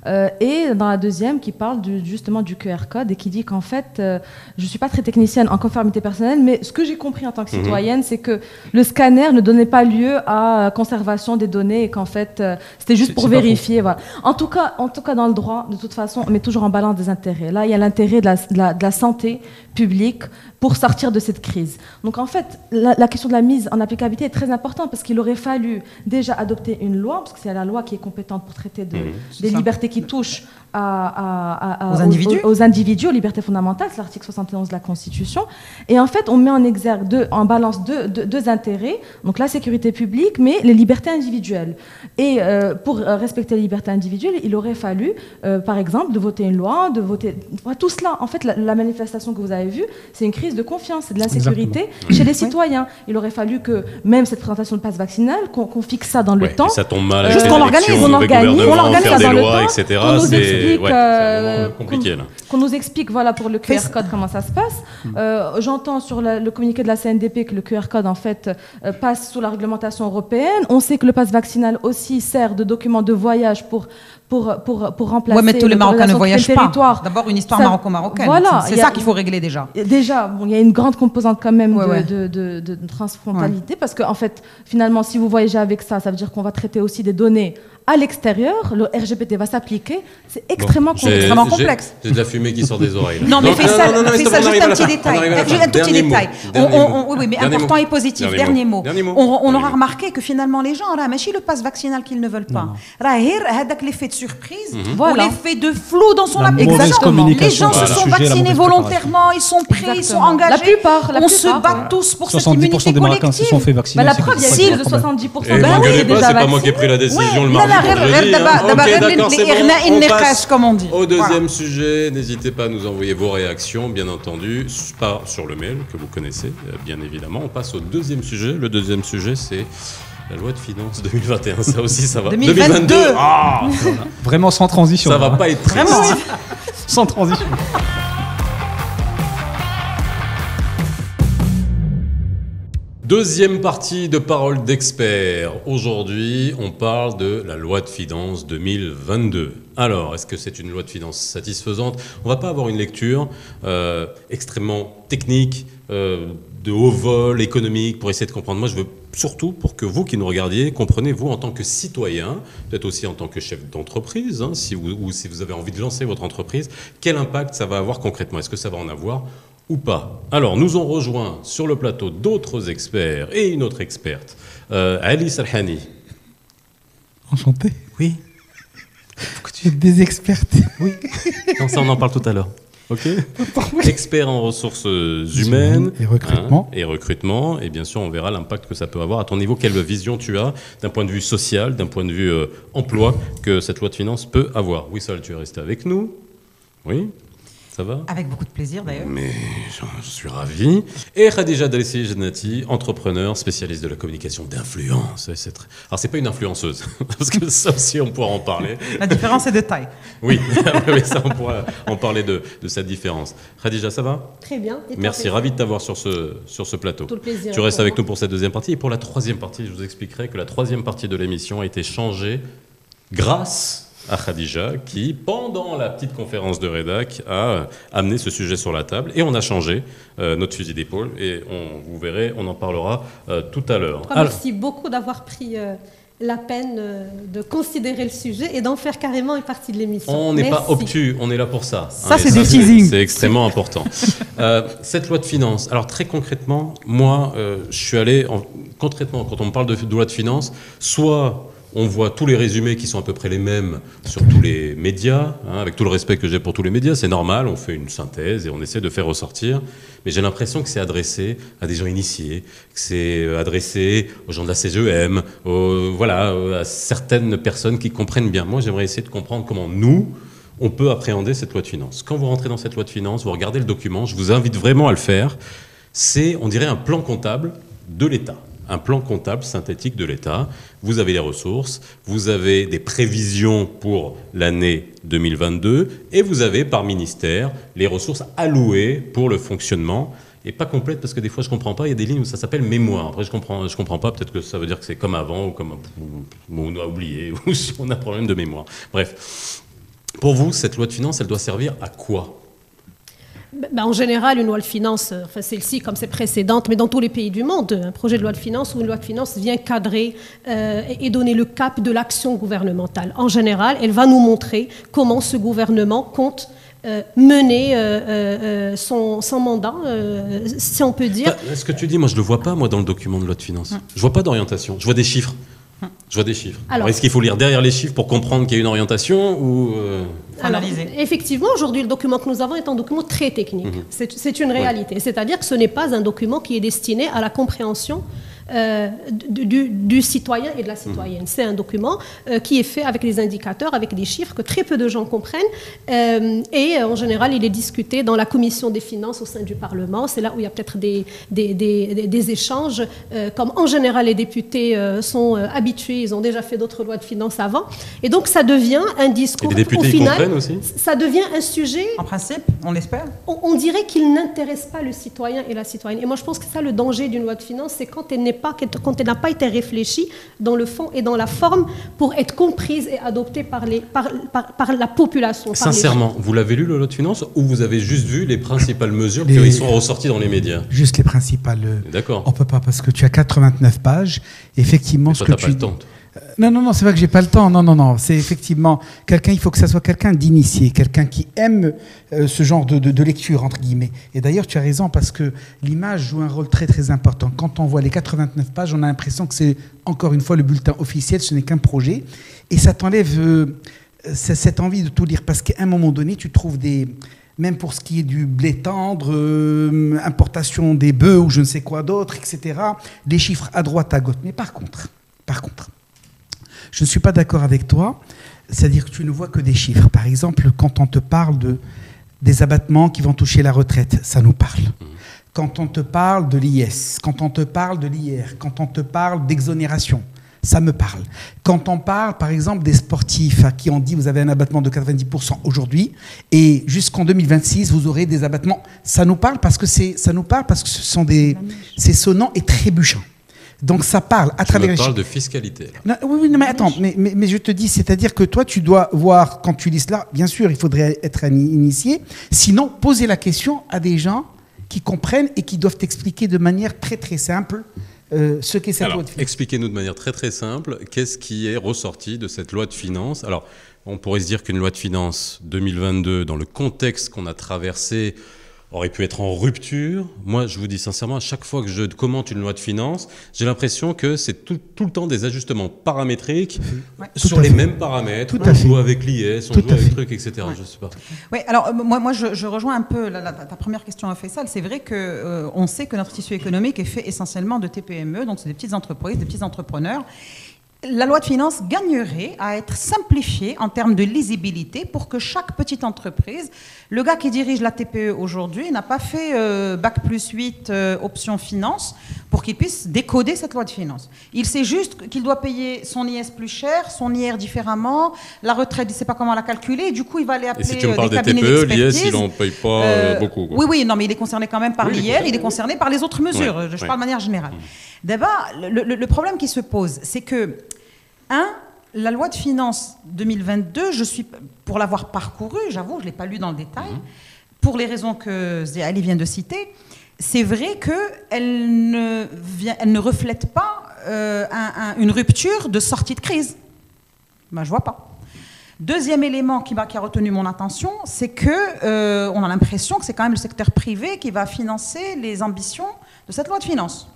Et dans la deuxième, qui parle justement du QR code et qui dit qu'en fait, je ne suis pas très technicienne en conformité personnelle, mais ce que j'ai compris en tant que citoyenne, c'est que le scanner ne donnait pas lieu à conservation des données et qu'en fait, c'était juste pour vérifier. Voilà. En tout cas, dans le droit, de toute façon, on met toujours en balance des intérêts. Là, il y a l'intérêt de la santé publique pour sortir de cette crise. Donc en fait, la question de la mise en applicabilité est très importante parce qu'il aurait fallu déjà adopter une loi, parce que c'est la loi qui est compétente pour traiter des libertés qui touchent aux individus, aux libertés fondamentales, c'est l'article 71 de la Constitution. Et en fait, on met en exergue, en balance deux intérêts, donc la sécurité publique, mais les libertés individuelles. Et pour respecter les libertés individuelles, il aurait fallu, par exemple, de voter une loi, de voter... Tout cela, en fait, la manifestation que vous avez vue, c'est une crise de confiance et de l'insécurité chez les citoyens. Il aurait fallu que même cette présentation de passe vaccinal, qu'on fixe ça dans le temps. Ça tombe mal. Juste qu'on l'organise, on l'organise ça dans le temps, etc. C'est compliqué. Qu'on nous explique, voilà, pour le QR code, comment ça se passe. J'entends sur le communiqué de la CNDP que le QR code, en fait, passe sous la réglementation européenne. On sait que le passe vaccinal aussi sert de document de voyage pour remplacer... Oui, mais tous les Marocains ne voyagent pas. D'abord, une histoire marocaine. Voilà, c'est ça qu'il faut régler déjà. Déjà, il y a une grande composante quand même de transfrontalité, parce qu'en fait, finalement, si vous voyagez avec ça, ça veut dire qu'on va traiter aussi des données à l'extérieur, le RGPD va s'appliquer, c'est extrêmement complexe. J'ai de la fumée qui sort des oreilles. Non, mais fais ça juste un petit détail. Un tout petit détail. Oui, mais important et positif. Dernier mot. On aura remarqué que finalement, les gens, là, machine le passe vaccinal qu'ils ne veulent pas. L'effet de surprise, ou l'effet de flou dans son application. Les gens se sont vaccinés volontairement, ils sont prêts, ils sont engagés. La plupart. On se bat tous pour cette immunité collective. 70% des Marocains se sont fait vacciner. La preuve, il y a plus de 70%. C'est pas moi qui ai pris la décision le mardi. Au deuxième sujet, n'hésitez pas à nous envoyer vos réactions, bien entendu, pas sur le mail que vous connaissez, bien évidemment. On passe au deuxième sujet. Le deuxième sujet, c'est la loi de finances 2021. Ça aussi, ça va. 2022. Vraiment sans transition. Ça va pas être triste. Vraiment sans transition. Deuxième partie de Parole d'experts. Aujourd'hui, on parle de la loi de finances 2022. Alors, est-ce que c'est une loi de finances satisfaisante ? On ne va pas avoir une lecture extrêmement technique, de haut vol, économique, pour essayer de comprendre. Moi, je veux surtout, pour que vous qui nous regardiez, comprenez, vous, en tant que citoyen, peut-être aussi en tant que chef d'entreprise, hein, si vous avez envie de lancer votre entreprise, quel impact ça va avoir concrètement ? Est-ce que ça va en avoir ou pas? Alors, nous ont rejoint sur le plateau d'autres experts et une autre experte, Ali Salhani. Enchanté. Oui. Pourquoi tu es des expertes? Oui. Non, ça, on en parle tout à l'heure. Ok. Expert en ressources humaines et recrutement. Et recrutement. Et bien sûr, on verra l'impact que ça peut avoir. À ton niveau, quelle vision tu as d'un point de vue social, d'un point de vue emploi, que cette loi de finances peut avoir? Wissal, tu es resté avec nous. Oui. Ça va ? Avec beaucoup de plaisir d'ailleurs. Mais je suis ravi. Et Khadija Dalessi Jannati, entrepreneur, spécialiste de la communication d'influence. Alors, c'est pas une influenceuse, parce que ça aussi, on pourra en parler. La différence est de taille. Oui, mais ça, on pourra en parler de cette différence. Khadija, ça va ? Très bien. Merci, ravi de t'avoir sur ce plateau. Tout le plaisir. Tu restes avec nous pour cette deuxième partie. Et pour la troisième partie, je vous expliquerai que la troisième partie de l'émission a été changée grâce à Khadija, qui, pendant la petite conférence de rédac, a amené ce sujet sur la table. Et on a changé notre fusil d'épaule. Et vous verrez, on en parlera tout à l'heure. Merci beaucoup d'avoir pris la peine de considérer le sujet et d'en faire carrément une partie de l'émission. On n'est pas obtus, on est là pour ça. Ça, c'est du teasing. C'est extrêmement important. Cette loi de finances, alors très concrètement, moi, je suis allé, concrètement, quand on me parle de loi de finances, soit on voit tous les résumés qui sont à peu près les mêmes sur tous les médias, hein, avec tout le respect que j'ai pour tous les médias, c'est normal, on fait une synthèse et on essaie de faire ressortir, mais j'ai l'impression que c'est adressé à des gens initiés, que c'est adressé aux gens de la CGEM, à certaines personnes qui comprennent bien. Moi, j'aimerais essayer de comprendre comment nous, on peut appréhender cette loi de finances. Quand vous rentrez dans cette loi de finances, vous regardez le document, je vous invite vraiment à le faire, c'est, on dirait, un plan comptable de l'État. Un plan comptable synthétique de l'État. Vous avez les ressources, vous avez des prévisions pour l'année 2022 et vous avez par ministère les ressources allouées pour le fonctionnement. Et pas complète parce que des fois je comprends pas, il y a des lignes où ça s'appelle mémoire. Après je comprends pas, peut-être que ça veut dire que c'est comme avant ou comme on a oublié ou si on a un problème de mémoire. Bref. Pour vous, cette loi de finances, elle doit servir à quoi ? En général, une loi de finances, enfin celle-ci comme c'est précédente, mais dans tous les pays du monde, un projet de loi de finances ou une loi de finances vient cadrer et donner le cap de l'action gouvernementale. En général, elle va nous montrer comment ce gouvernement compte mener son mandat, si on peut dire. Ce que tu dis, moi je ne le vois pas, moi, dans le document de loi de finances. Je ne vois pas d'orientation, je vois des chiffres. Je vois des chiffres. Alors, est-ce qu'il faut lire derrière les chiffres pour comprendre qu'il y a une orientation ou analyser ? Effectivement, aujourd'hui, le document que nous avons est un document très technique. C'est une réalité. C'est-à-dire que ce n'est pas un document qui est destiné à la compréhension du citoyen et de la citoyenne. C'est un document qui est fait avec des indicateurs, avec des chiffres que très peu de gens comprennent. Et en général, il est discuté dans la commission des finances au sein du Parlement. C'est là où il y a peut-être des échanges. Comme en général, les députés sont habitués, ils ont déjà fait d'autres lois de finances avant. Et donc, ça devient un discours. Et les députés, au final, ils comprennent aussi ? Ça devient un sujet. En principe, on l'espère. On dirait qu'il n'intéresse pas le citoyen et la citoyenne. Et moi, je pense que ça, le danger d'une loi de finances, c'est quand elle n'a pas été réfléchie dans le fond et dans la forme pour être comprise et adoptée par la population. Sincèrement, vous l'avez lu, le loi de finances, ou vous avez juste vu les principales mesures qui sont ressorties dans les médias ? Juste les principales. D'accord. On ne peut pas, parce que tu as 89 pages. Effectivement, mais toi, ce que tu... pas le temps. Non, c'est pas que j'ai pas le temps. Non. C'est effectivement quelqu'un. Il faut que ça soit quelqu'un d'initié, quelqu'un qui aime ce genre de lecture entre guillemets. Et d'ailleurs, tu as raison parce que l'image joue un rôle très très important. Quand on voit les 89 pages, on a l'impression que c'est encore une fois le bulletin officiel. Ce n'est qu'un projet, et ça t'enlève cette envie de tout lire parce qu'à un moment donné, tu trouves même pour ce qui est du blé tendre, importation des bœufs ou je ne sais quoi d'autre, etc. Des chiffres à droite, à gauche. Mais par contre. Je ne suis pas d'accord avec toi, c'est-à-dire que tu ne vois que des chiffres. Par exemple, quand on te parle des abattements qui vont toucher la retraite, ça nous parle. Quand on te parle de l'IS, quand on te parle de l'IR, quand on te parle d'exonération, ça me parle. Quand on parle, par exemple, des sportifs à qui on dit vous avez un abattement de 90% aujourd'hui et jusqu'en 2026, vous aurez des abattements, ça nous parle parce que c'est sonnant et trébuchant. Donc ça parle à travers les chiffres. Tu parles de fiscalité. Non, oui, mais attends, mais je te dis, c'est-à-dire que toi, tu dois voir, quand tu lis cela, bien sûr, il faudrait être un initié, sinon poser la question à des gens qui comprennent et qui doivent t'expliquer de manière très très simple ce qu'est cette loi de finances. Expliquez-nous de manière très très simple, qu'est-ce qui est ressorti de cette loi de finances ? Alors, on pourrait se dire qu'une loi de finances 2022, dans le contexte qu'on a traversé, aurait pu être en rupture. Moi, je vous dis sincèrement, à chaque fois que je commente une loi de finances, j'ai l'impression que c'est tout le temps des ajustements paramétriques sur les mêmes paramètres. On joue avec l'IS, on joue avec trucs, etc. Je sais pas. Oui, alors moi je rejoins un peu ta première question à Faisal. C'est vrai qu'on sait que notre tissu économique est fait essentiellement de TPME, donc c'est des petites entreprises, des petits entrepreneurs. La loi de finances gagnerait à être simplifiée en termes de lisibilité pour que chaque petite entreprise, le gars qui dirige la TPE aujourd'hui n'a pas fait Bac+8 option finance pour qu'il puisse décoder cette loi de finances. Il sait juste qu'il doit payer son IS plus cher, son IR différemment, la retraite, il ne sait pas comment la calculer, et du coup il va aller appeler des cabinets d'expertise. Et si tu me parles des TPE, l'IS, il n'en paye pas beaucoup. Quoi. Oui, non, mais il est concerné quand même par l'IR, il est concerné par les autres mesures. Je parle de manière générale. D'abord, le problème qui se pose, c'est que la loi de finances 2022, je suis, pour l'avoir parcourue, j'avoue, je ne l'ai pas lu dans le détail, pour les raisons que Ali vient de citer, c'est vrai qu'elle ne reflète pas une rupture de sortie de crise. Ben, je ne vois pas. Deuxième élément qui a retenu mon attention, c'est qu'on a l'impression que c'est quand même le secteur privé qui va financer les ambitions de cette loi de finances.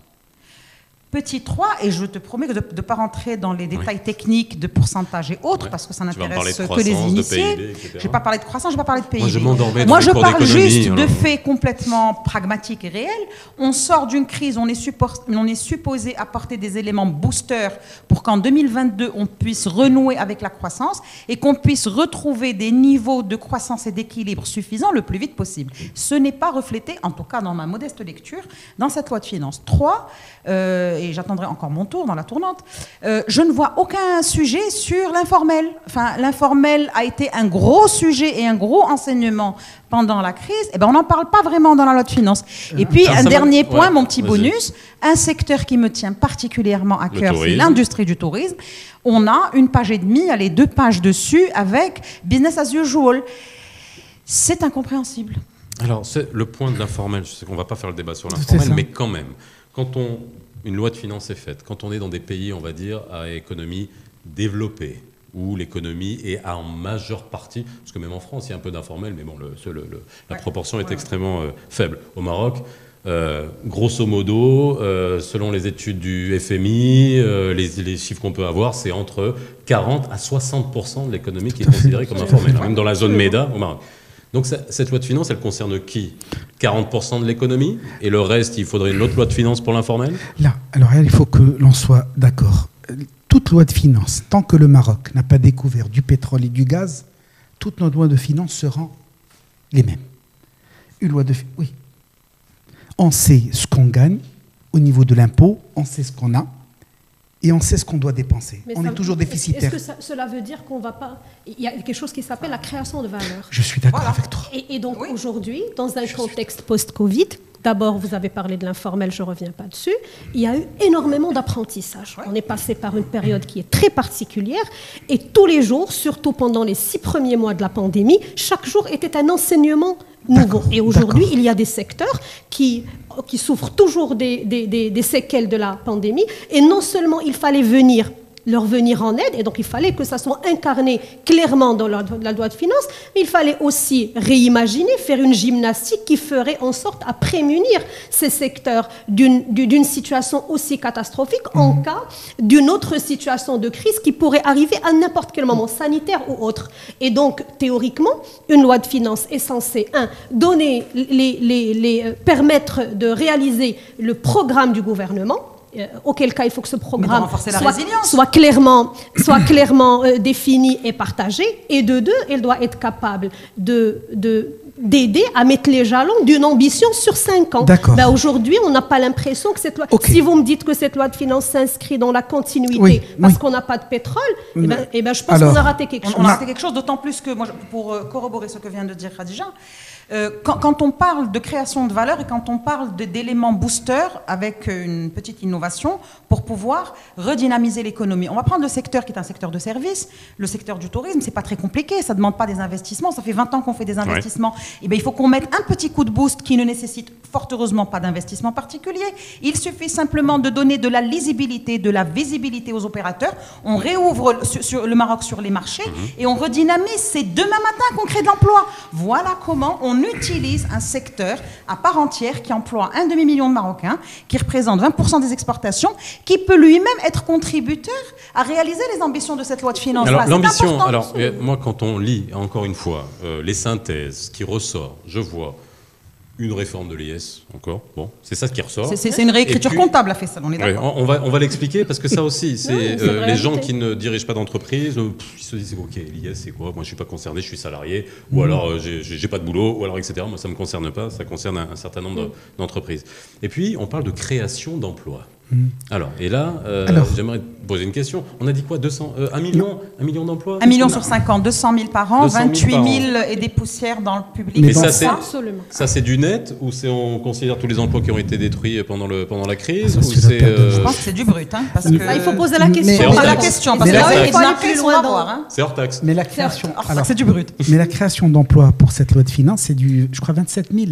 Petit 3, et je te promets de ne pas rentrer dans les détails techniques de pourcentage et autres, parce que ça n'intéresse que les initiés. De PIB, je ne vais pas parler de croissance, je ne vais pas parler de PIB. Moi, je parle juste de faits complètement pragmatiques et réels. On sort d'une crise, on est supposé apporter des éléments boosters pour qu'en 2022, on puisse renouer avec la croissance et qu'on puisse retrouver des niveaux de croissance et d'équilibre suffisants le plus vite possible. Ce n'est pas reflété, en tout cas dans ma modeste lecture, dans cette loi de finances. 3, et j'attendrai encore mon tour dans la tournante, je ne vois aucun sujet sur l'informel. Enfin, l'informel a été un gros sujet et un gros enseignement pendant la crise. Eh ben, on n'en parle pas vraiment dans la loi de finances. Et puis, un dernier point, mon petit bonus, un secteur qui me tient particulièrement à cœur, c'est l'industrie du tourisme. On a une page et demie, allez, 2 pages dessus avec business as usual. C'est incompréhensible. Alors, c'est le point de l'informel. Je sais qu'on ne va pas faire le débat sur l'informel, mais quand même, quand une loi de finances est faite, quand on est dans des pays, on va dire, à économie développée, où l'économie est en majeure partie, parce que même en France, il y a un peu d'informel, mais bon, la proportion est extrêmement faible. Au Maroc, grosso modo, selon les études du FMI, les chiffres qu'on peut avoir, c'est entre 40 à 60% de l'économie qui est considérée comme informelle, même dans la zone MEDA au Maroc. Donc cette loi de finances, elle concerne qui? 40% de l'économie? Et le reste, il faudrait une autre loi de finances pour l'informel? Là, alors il faut que l'on soit d'accord. Toute loi de finances, tant que le Maroc n'a pas découvert du pétrole et du gaz, toutes nos lois de finances seront les mêmes. Une loi de finances, oui. On sait ce qu'on gagne au niveau de l'impôt, on sait ce qu'on a, et on sait ce qu'on doit dépenser. Mais on est toujours déficitaire. Est-ce que cela veut dire qu'on ne va pas... Il y a quelque chose qui s'appelle la création de valeur. Je suis d'accord avec toi. Et donc aujourd'hui, dans un contexte post-Covid, d'abord vous avez parlé de l'informel, je ne reviens pas dessus, il y a eu énormément d'apprentissage. On est passé par une période qui est très particulière et tous les jours, surtout pendant les 6 premiers mois de la pandémie, chaque jour était un enseignement nouveau. Et aujourd'hui, il y a des secteurs qui souffrent toujours des séquelles de la pandémie. Et non seulement il fallait leur venir en aide, et donc il fallait que ça soit incarné clairement dans la loi de finances, mais il fallait aussi réimaginer, faire une gymnastique qui ferait en sorte à prémunir ces secteurs d'une situation aussi catastrophique en cas d'une autre situation de crise qui pourrait arriver à n'importe quel moment, sanitaire ou autre. Et donc, théoriquement, une loi de finances est censée, donner permettre de réaliser le programme du gouvernement, auquel cas il faut que ce programme soit clairement défini et partagé, et de deux, elle doit être capable d'aider à mettre les jalons d'une ambition sur 5 ans. Ben aujourd'hui, on n'a pas l'impression que cette loi... Si vous me dites que cette loi de finances s'inscrit dans la continuité parce qu'on n'a pas de pétrole, je pense qu'on a raté quelque chose. On a raté quelque chose, d'autant plus que, moi, pour corroborer ce que vient de dire Khadija, quand on parle de création de valeur et quand on parle d'éléments boosters avec une petite innovation pour pouvoir redynamiser l'économie. On va prendre le secteur qui est un secteur de service, le secteur du tourisme, c'est pas très compliqué, ça demande pas des investissements, ça fait 20 ans qu'on fait des investissements. Et bien, il faut qu'on mette un petit coup de boost qui ne nécessite fort heureusement pas d'investissement particulier. Il suffit simplement de donner de la lisibilité, de la visibilité aux opérateurs. On réouvre le Maroc sur les marchés et on redynamise. C'est demain matin qu'on crée de l'emploi. Voilà comment on utilise un secteur à part entière qui emploie 1,5 million de Marocains, qui représente 20% des exportations, qui peut lui-même être contributeur à réaliser les ambitions de cette loi de finances. Alors, l'ambition, moi, quand on lit, encore une fois, les synthèses qui ressortent, je vois une réforme de l'IS, encore. Bon, c'est ça qui ressort. C'est une réécriture comptable, a fait ça, on est d'accord. On va l'expliquer, parce que ça aussi, c'est les gens qui ne dirigent pas d'entreprise, ils se disent, ok, l'IS, c'est quoi? Moi, je ne suis pas concerné, je suis salarié, ou alors j'ai pas de boulot, ou alors, etc. Moi, ça ne me concerne pas, ça concerne un certain nombre d'entreprises. Et puis, on parle de création d'emplois. Alors, et là, j'aimerais poser une question. On a dit quoi? 1 million d'emplois? 1 million sur 5 ans, 200 000 par an, 28 000 et des poussières dans le public. Mais ça, c'est du net, ou on considère tous les emplois qui ont été détruits pendant la crise? Je pense que c'est du brut. Parce que... il faut poser la question. C'est hors taxe. Mais la création, c'est du brut. Mais la création d'emplois pour cette loi de finances, c'est je crois, 27 000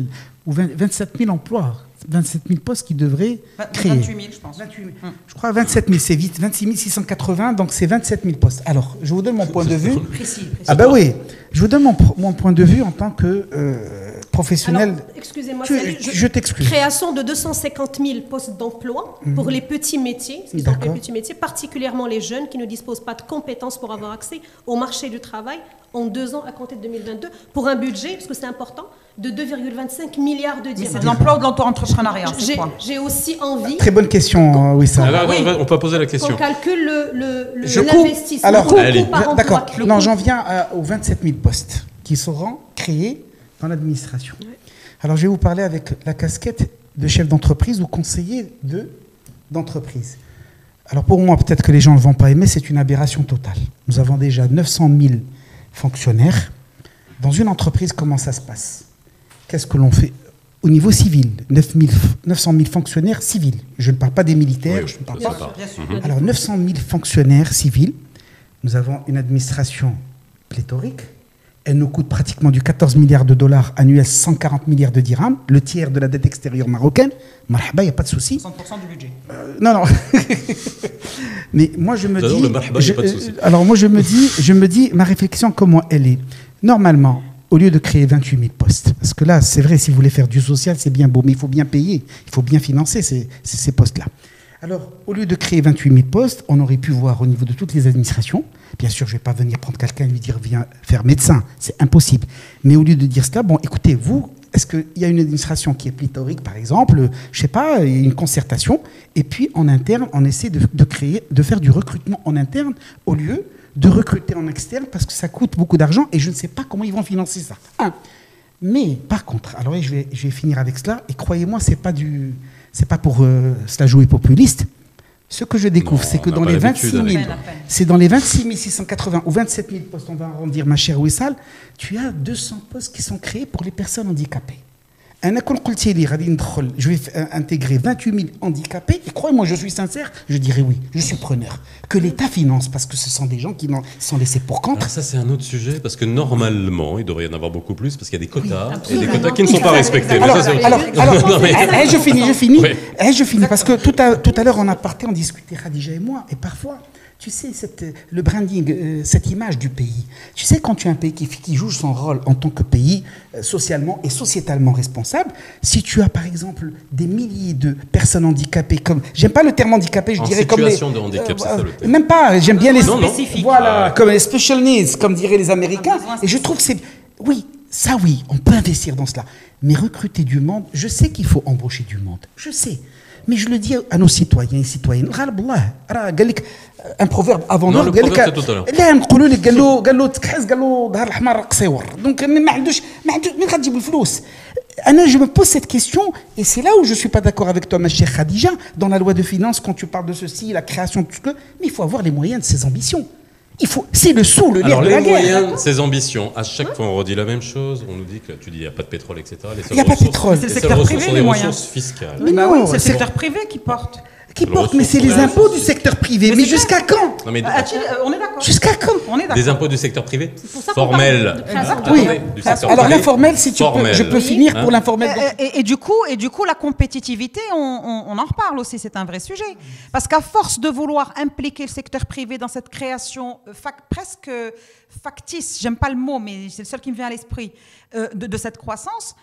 ou 27 000 emplois. 27 000 postes qui devraient créer. 28 000, je pense. 28 000. Je crois 27 000, c'est vite. 26 680, donc c'est 27 000 postes. Alors, je vous donne mon point de vue. Précis. Ah ben oui, je vous donne mon point de vue en tant que professionnel. Alors, excusez-moi, je t'excuse. Création de 250 000 postes d'emploi pour les petits métiers, particulièrement les jeunes qui ne disposent pas de compétences pour avoir accès au marché du travail en 2 ans à compter de 2022, pour un budget, parce que c'est important, de 2,25 milliards de dirhams. Mais c'est de l'emploi ou de l'auto-entrepreneuriat? J'ai aussi envie... Très bonne question, Wissam. On peut poser la question. On calcule l'investissement. Alors, d'accord. Non, j'en viens aux 27 000 postes qui seront créés dans l'administration. Alors, je vais vous parler avec la casquette de chef d'entreprise ou conseiller de d'entreprises. Alors pour moi, peut-être que les gens ne vont pas aimer, c'est une aberration totale. Nous avons déjà 900 000 fonctionnaires. Dans une entreprise, comment ça se passe? Qu'est-ce que l'on fait au niveau civil? 900 000 fonctionnaires civils. Je ne parle pas des militaires. Oui, je ne parle pas. Alors 900 000 fonctionnaires civils. Nous avons une administration pléthorique. Elle nous coûte pratiquement du 14 milliards de dollars annuels, 140 milliards de dirhams, le tiers de la dette extérieure marocaine. Marhaba, il n'y a pas de souci. 100% du budget. Non. Mais moi, je me dis, ma réflexion, comment elle est? Normalement, au lieu de créer 28 000 postes, parce que là, c'est vrai, si vous voulez faire du social, c'est bien beau, mais il faut bien payer, il faut bien financer ces postes-là. Alors, au lieu de créer 28 000 postes, on aurait pu voir au niveau de toutes les administrations. Bien sûr, je ne vais pas venir prendre quelqu'un et lui dire viens faire médecin, c'est impossible. Mais au lieu de dire cela, bon, écoutez, vous, est-ce qu'il y a une administration qui est pléthorique, par exemple, je ne sais pas, une concertation, et puis en interne, on essaie de faire du recrutement en interne au lieu de recruter en externe parce que ça coûte beaucoup d'argent et je ne sais pas comment ils vont financer ça. Mais par contre, alors je vais finir avec cela, et croyez-moi, c'est pas pour cela jouer populiste. Ce que je découvre, c'est que dans les 26 680 ou 27 000 postes, on va arrondir, ma chère Wissal, tu as 200 postes qui sont créés pour les personnes handicapées. Je vais intégrer 28 000 handicapés, et croyez-moi, je suis sincère, je dirais oui, je suis preneur. Que l'État finance, parce que ce sont des gens qui sont laissés pour compte. Alors ça, c'est un autre sujet, parce que normalement, il devrait y en avoir beaucoup plus, parce qu'il y a des quotas, et des quotas qui ne sont pas respectés. Je finis, parce que tout à l'heure, en aparté, on discutait, Khadija et moi, et parfois, tu sais, le branding, cette image du pays. Tu sais, quand tu as un pays qui joue son rôle en tant que pays socialement et sociétalement responsable, si tu as par exemple des milliers de personnes handicapées, comme, j'aime pas le terme handicapé, je dirais comme les... En situation de handicap, c'est ça le terme. Même pas, j'aime bien les spécifiques. Voilà, comme les special needs, comme diraient les Américains. Et je trouve que c'est... Oui, ça oui, on peut investir dans cela. Mais recruter du monde, je sais qu'il faut embaucher du monde, je sais. Mais je le dis à nos citoyens et citoyennes, un proverbe avant nous. Non, le proverbe c'est tout à l'heure. لا نقولوا لك قال له تكحز قال له ظهر الحمار قصيور. Donc ما عندوش من غتجيب الفلوس. Je me pose cette question et c'est là où je suis pas d'accord avec toi, ma chère Khadija, dans la loi de finances quand tu parles de ceci, la création de tout ce que, mais il faut avoir les moyens de ses ambitions. C'est le sou, le nerf de la guerre. Les moyens, ces ambitions, à chaque fois on redit la même chose, on nous dit que tu dis il n'y a pas de pétrole, etc. Il n'y a pas de pétrole. C'est le secteur privé, les moyens. Ressources fiscales. Mais non, c'est le secteur privé qui porte. Mais c'est les impôts du secteur privé. Mais jusqu'à quand? On est d'accord. Jusqu'à quand? Des impôts du secteur privé formels. Oui. Alors l'informel, si tu peux, je peux finir pour l'informel. Et du coup, la compétitivité, on en reparle aussi, c'est un vrai sujet. Parce qu'à force de vouloir impliquer le secteur privé dans cette création presque factice, j'aime pas le mot, mais c'est le seul qui me vient à l'esprit, de cette croissance,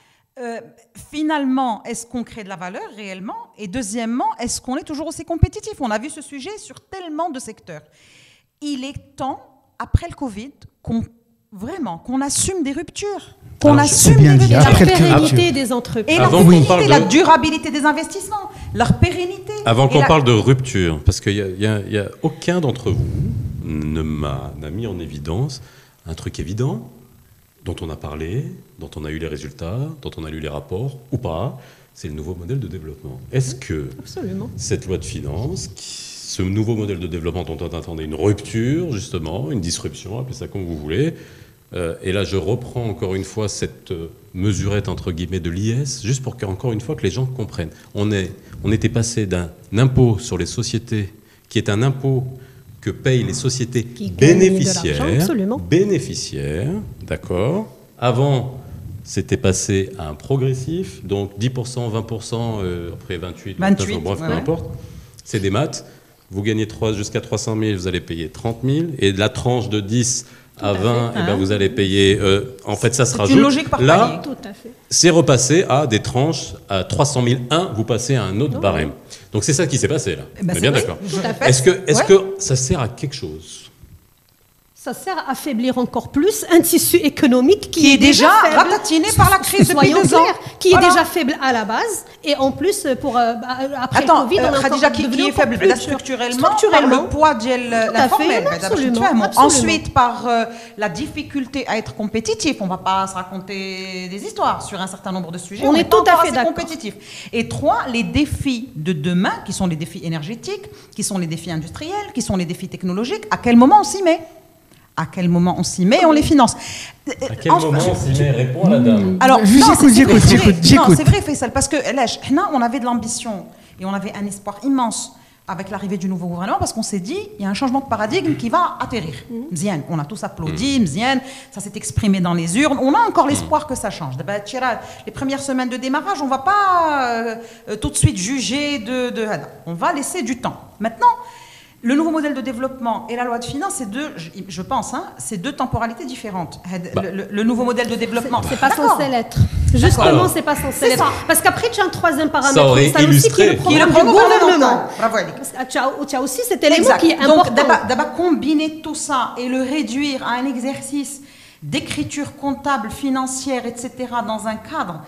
finalement, est-ce qu'on crée de la valeur réellement? Et deuxièmement, est-ce qu'on est toujours aussi compétitif? On a vu ce sujet sur tellement de secteurs. Il est temps, après le Covid, qu'on assume des ruptures. La pérennité des entreprises. Et la durabilité des investissements, leur pérennité. Avant qu'on parle de rupture, parce qu'il y a aucun d'entre vous n'a mis en évidence un truc évident, dont on a parlé, dont on a eu les résultats, dont on a lu les rapports, ou pas, c'est le nouveau modèle de développement. Est-ce que cette loi de finances, ce nouveau modèle de développement dont on attendait une rupture, justement, une disruption, appelez ça comme vous voulez, et là je reprends encore une fois cette mesurette, entre guillemets, de l'IS, juste pour qu'encore une fois que les gens comprennent. On était passé d'un impôt sur les sociétés, qui est un impôt que payent les sociétés bénéficiaires, d'accord. Avant, c'était passé à un progressif, donc 10%, 20%, après 28, bref, peu importe. C'est des maths. Vous gagnez jusqu'à 300 000, vous allez payer 30 000. Et de la tranche de 10 à 20, et ben vous allez payer... en fait, ça se rajoute. C'est une logique par palier. C'est repassé à des tranches à 300 001, vous passez à un autre barème. Donc c'est ça qui s'est passé là. On est bien d'accord. Est-ce que ça sert à quelque chose? Ça sert à affaiblir encore plus un tissu économique qui est déjà ratatiné par la crise depuis 2 ans. Qui est déjà faible à la base. Et en plus, après le Covid, on a Khadija, qui est faible structurellement, par le poids de l'informel. Absolument. Ensuite, par la difficulté à être compétitif. On ne va pas se raconter des histoires sur un certain nombre de sujets. On est tout à fait d'accord. Compétitif. Et 3, les défis de demain, qui sont les défis énergétiques, qui sont les défis industriels, qui sont les défis technologiques. À quel moment on s'y met ? À quel moment on s'y met et on les finance. À quel moment on s'y met ? Répond la dame. Alors, j'écoute. Non, c'est vrai, Faisal, parce que là, on avait de l'ambition et on avait un espoir immense avec l'arrivée du nouveau gouvernement, parce qu'on s'est dit, il y a un changement de paradigme qui va atterrir. Mzian, on a tous applaudi, Mzian, ça s'est exprimé dans les urnes, on a encore l'espoir que ça change. Les premières semaines de démarrage, on ne va pas tout de suite juger de on va laisser du temps. Maintenant, le nouveau modèle de développement et la loi de finances, je pense, c'est 2 temporalités différentes. Le nouveau modèle de développement, c'est pas censé l'être. Justement, c'est pas censé l'être. Parce qu'après, tu as un 3e paramètre, ça aurait illustré, qui est le programme du gouvernement. Bravo. Tu as aussi cet élément qui est important. Donc, d'abord, combiner tout ça et le réduire à un exercice d'écriture comptable, financière, etc., dans un cadre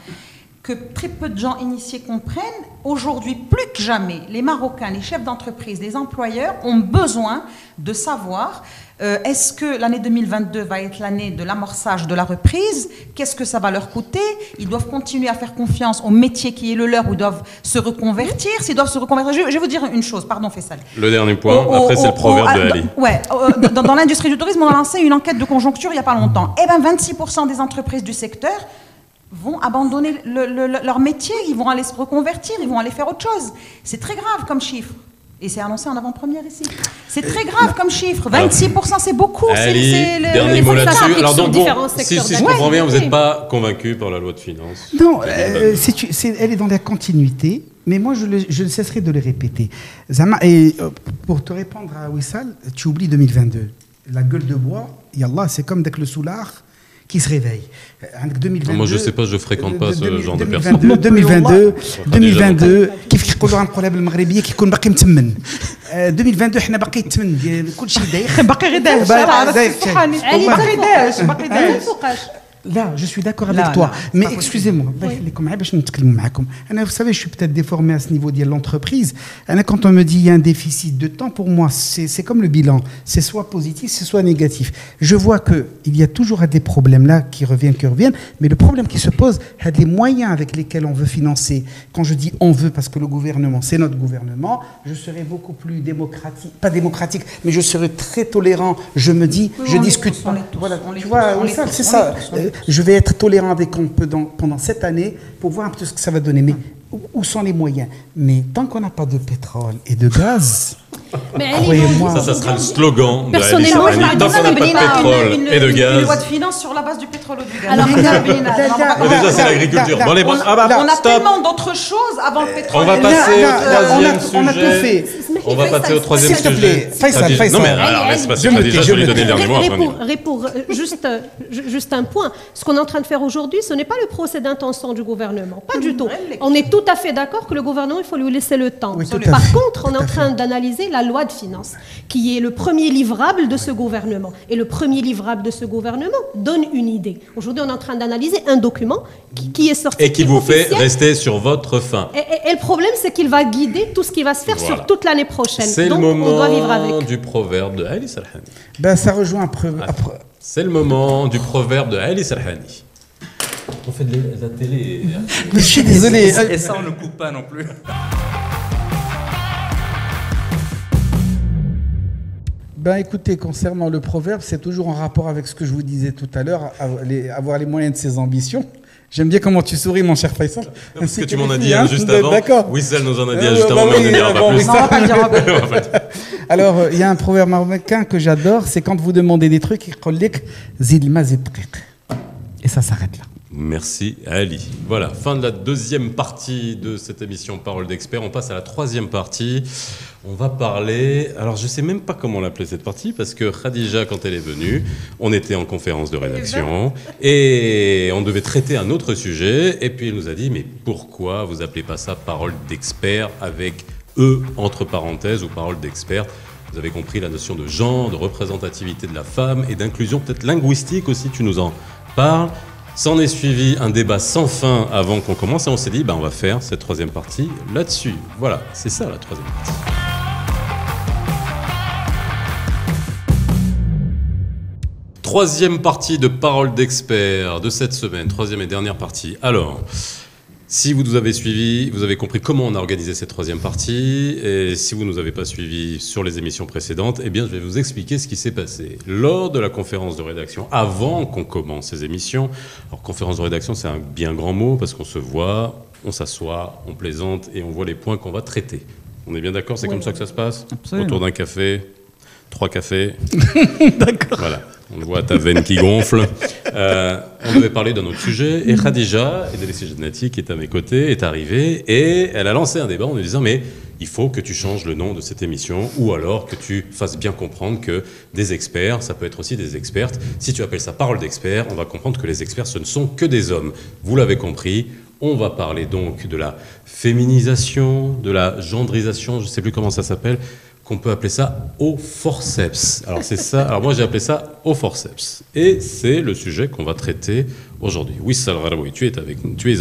que très peu de gens initiés comprennent, aujourd'hui, plus que jamais, les Marocains, les chefs d'entreprise, les employeurs ont besoin de savoir est-ce que l'année 2022 va être l'année de l'amorçage de la reprise ? Qu'est-ce que ça va leur coûter ? Ils doivent continuer à faire confiance au métier qui est le leur ou ils doivent se reconvertir. S'ils doivent se reconvertir, je vais vous dire une chose, pardon Faisal. Le dernier point, après c'est le proverbe de Ali. Dans l'industrie du tourisme, on a lancé une enquête de conjoncture il n'y a pas longtemps. 26% des entreprises du secteur vont abandonner leur métier, ils vont aller se reconvertir, ils vont aller faire autre chose. C'est très grave comme chiffre. Et c'est annoncé en avant-première ici. C'est très grave comme chiffre. 26%, c'est beaucoup. Dernier mot là-dessus. Alors donc, si je comprends bien, vous n'êtes pas convaincu par la loi de finances. Non, elle est dans la continuité, mais moi, je ne cesserai de le répéter. Zama, et pour te répondre à Wissal, tu oublies 2022. La gueule de bois, yallah, c'est comme dès que le soulard qui se réveille. 2022, moi, je ne sais pas, je ne fréquente pas ce genre de personnes. 2022 كيف يقولوا عن القلاب المغربيه كيكون باقي متمن. 2022 حنا باقي متمن ديال كل شيء دايخ. باقي غير دايخ. باقي دايخ. Là, je suis d'accord avec toi. Mais excusez-moi, vous savez, je suis peut-être déformé à ce niveau de l'entreprise. Quand on me dit qu'il y a un déficit de temps, pour moi, c'est comme le bilan. C'est soit positif, c'est soit négatif. Je vois qu'il y a toujours des problèmes là qui reviennent. Mais le problème qui se pose, c'est les moyens avec lesquels on veut financer. Quand je dis on veut, parce que le gouvernement, c'est notre gouvernement, je serai beaucoup plus démocratique, pas démocratique, mais je serai très tolérant. Je me dis, je discute pas. Voilà, tu vois, c'est ça. Je vais être tolérant avec eux pendant cette année pour voir un peu ce que ça va donner. Mais où sont les moyens ? Mais tant qu'on n'a pas de pétrole et de gaz, croyez-moi... Ça sera le slogan de personnellement, tant qu'on n'a pas de pétrole et de gaz... Une loi de finances sur la base du pétrole ou du gaz. Alors, déjà, c'est l'agriculture. On a tellement d'autres choses avant le pétrole. On va passer au troisième sujet. On va passer au troisième sujet. Faisal. Non mais alors, laisse passer Khadija, je vais lui donner le dernier mot. Pour juste un point, ce qu'on est en train de faire aujourd'hui, ce n'est pas le procès d'intention du gouvernement, pas du tout. On est tout à fait d'accord que le gouvernement, il faut lui laisser le temps. Par contre, on est en train d'analyser la loi de finances, qui est le premier livrable de ce gouvernement. Et le premier livrable de ce gouvernement donne une idée. Aujourd'hui, on est en train d'analyser un document qui est sorti. Et qui vous fait rester sur votre faim. Et le problème, c'est qu'il va guider tout ce qui va se faire sur toute l'année prochaine. C'est donc, le moment on doit vivre avec. du proverbe de Ali Salhani. Ça rejoint après. C'est le moment du proverbe de Ali Salhani. On fait de la télé. Je suis désolé. Et ça, on ne coupe pas non plus. Écoutez, concernant le proverbe, c'est toujours en rapport avec ce que je vous disais tout à l'heure, avoir les moyens de ses ambitions. J'aime bien comment tu souris, mon cher Faisal. Parce que tu m'en as dit juste avant. D'accord. Wissal nous en a dit juste avant, mais on ne dira pas plus. On va pas le dire. Alors, il y a un proverbe marocain que j'adore, c'est quand vous demandez des trucs, il dit zid ma zid dqiq. Et ça s'arrête là. Merci Ali. Voilà, fin de la deuxième partie de cette émission Parole d'expert. On passe à la troisième partie. On va parler... Alors, je ne sais même pas comment l'appeler cette partie, parce que Khadija, quand elle est venue, on était en conférence de rédaction et on devait traiter un autre sujet. Et puis, elle nous a dit, mais pourquoi vous appelez pas ça Parole d'expert avec E entre parenthèses ou Parole d'expert ? Vous avez compris la notion de genre, de représentativité de la femme et d'inclusion peut-être linguistique aussi, tu nous en parles. S'en est suivi un débat sans fin avant qu'on commence et on s'est dit, on va faire cette troisième partie là-dessus. Voilà, c'est ça la troisième partie. Troisième partie de Parole d'expert de cette semaine, troisième et dernière partie. Alors, si vous nous avez suivis, vous avez compris comment on a organisé cette troisième partie. Et si vous ne nous avez pas suivis sur les émissions précédentes, eh bien, je vais vous expliquer ce qui s'est passé. Lors de la conférence de rédaction, avant qu'on commence ces émissions, alors conférence de rédaction, c'est un bien grand mot parce qu'on se voit, on s'assoit, on plaisante et on voit les points qu'on va traiter. On est bien d'accord, c'est comme ça que ça se passe ? Absolument. Autour d'un café, 3 cafés. D'accord. Voilà. On le voit à ta veine qui gonfle. On devait parler d'un autre sujet et Khadija, Idrissi Jannati, qui est à mes côtés, est arrivée et elle a lancé un débat en nous disant mais il faut que tu changes le nom de cette émission ou alors que tu fasses bien comprendre que des experts, ça peut être aussi des expertes. Si tu appelles ça parole d'experts, on va comprendre que les experts, ce ne sont que des hommes. Vous l'avez compris. On va parler donc de la féminisation, de la gendrisation, je ne sais plus comment ça s'appelle, qu'on peut appeler ça au forceps. Alors c'est ça. Alors moi j'ai appelé ça au forceps. Et c'est le sujet qu'on va traiter aujourd'hui. Wissal Gharaoui, tu es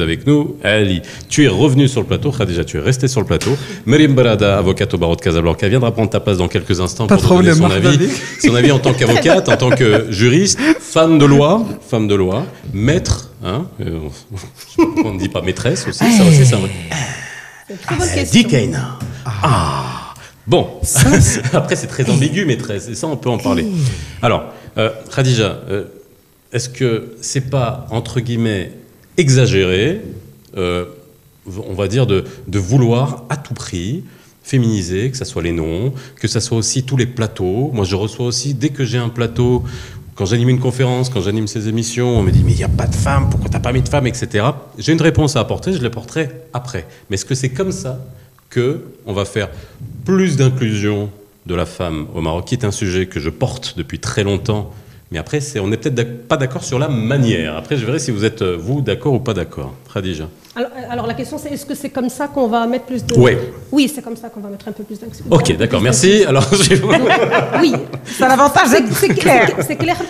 avec nous. Ali, tu es revenu sur le plateau. Khadija, tu es resté sur le plateau. Mariam Barada, avocate au barreau de Casablanca, viendra prendre ta place dans quelques instants pour nous donner son avis en tant qu'avocate, en tant que juriste, femme de loi, maître. Hein, on ne dit pas maîtresse aussi. Ça aussi, c'est un vrai. C'est une très bonne question. Dikaina. Bon, après c'est très ambigu maîtresse, et ça on peut en parler. Alors, Khadija, est-ce que c'est pas, entre guillemets, exagéré, on va dire, de vouloir à tout prix féminiser, que ce soit les noms, que ce soit aussi tous les plateaux. Moi je reçois aussi, dès que j'ai un plateau, quand j'anime une conférence, quand j'anime ces émissions, on me dit mais il n'y a pas de femmes, pourquoi t'as pas mis de femmes, etc. J'ai une réponse à apporter, je l'apporterai après. Mais est-ce que c'est comme ça qu'on va faire plus d'inclusion de la femme au Maroc, qui est un sujet que je porte depuis très longtemps, mais après, on n'est peut-être pas d'accord sur la manière. Après, je verrai si vous êtes, vous, d'accord ou pas d'accord. Khadija. Alors la question c'est, est-ce que c'est comme ça qu'on va mettre plus de... Oui, c'est comme ça qu'on va mettre un peu plus d'inclusion. Ok, d'accord, merci. Alors, oui, c'est l'avantage, c'est clair.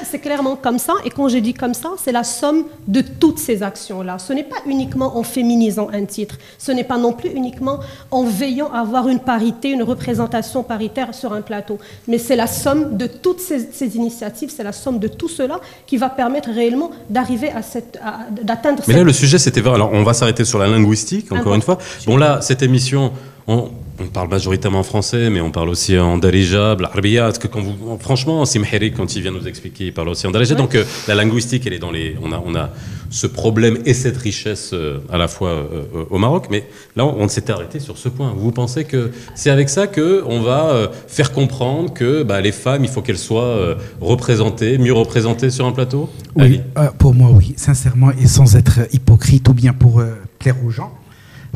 C'est clairement comme ça, et quand je dis comme ça, c'est la somme de toutes ces actions-là. Ce n'est pas uniquement en féminisant un titre, ce n'est pas non plus uniquement en veillant à avoir une parité, une représentation paritaire sur un plateau, mais c'est la somme de toutes ces initiatives, c'est la somme de tout cela qui va permettre réellement d'arriver d'atteindre Mais là, le sujet, c'était... Alors, on va s'arrêter sur la linguistique, encore une fois. Bon, là, cette émission, on parle majoritairement en français, mais on parle aussi en darija, l'arabia, parce que franchement, Simheri, quand il vient nous expliquer, il parle aussi en darija. Donc, la linguistique, elle est dans les... On a ce problème et cette richesse à la fois au Maroc, mais là, on s'était arrêté sur ce point. Vous pensez que c'est avec ça qu'on va faire comprendre que les femmes, il faut qu'elles soient représentées, mieux représentées sur un plateau ? Oui, pour moi, oui, sincèrement, et sans être hypocrite ou bien pour plaire aux gens.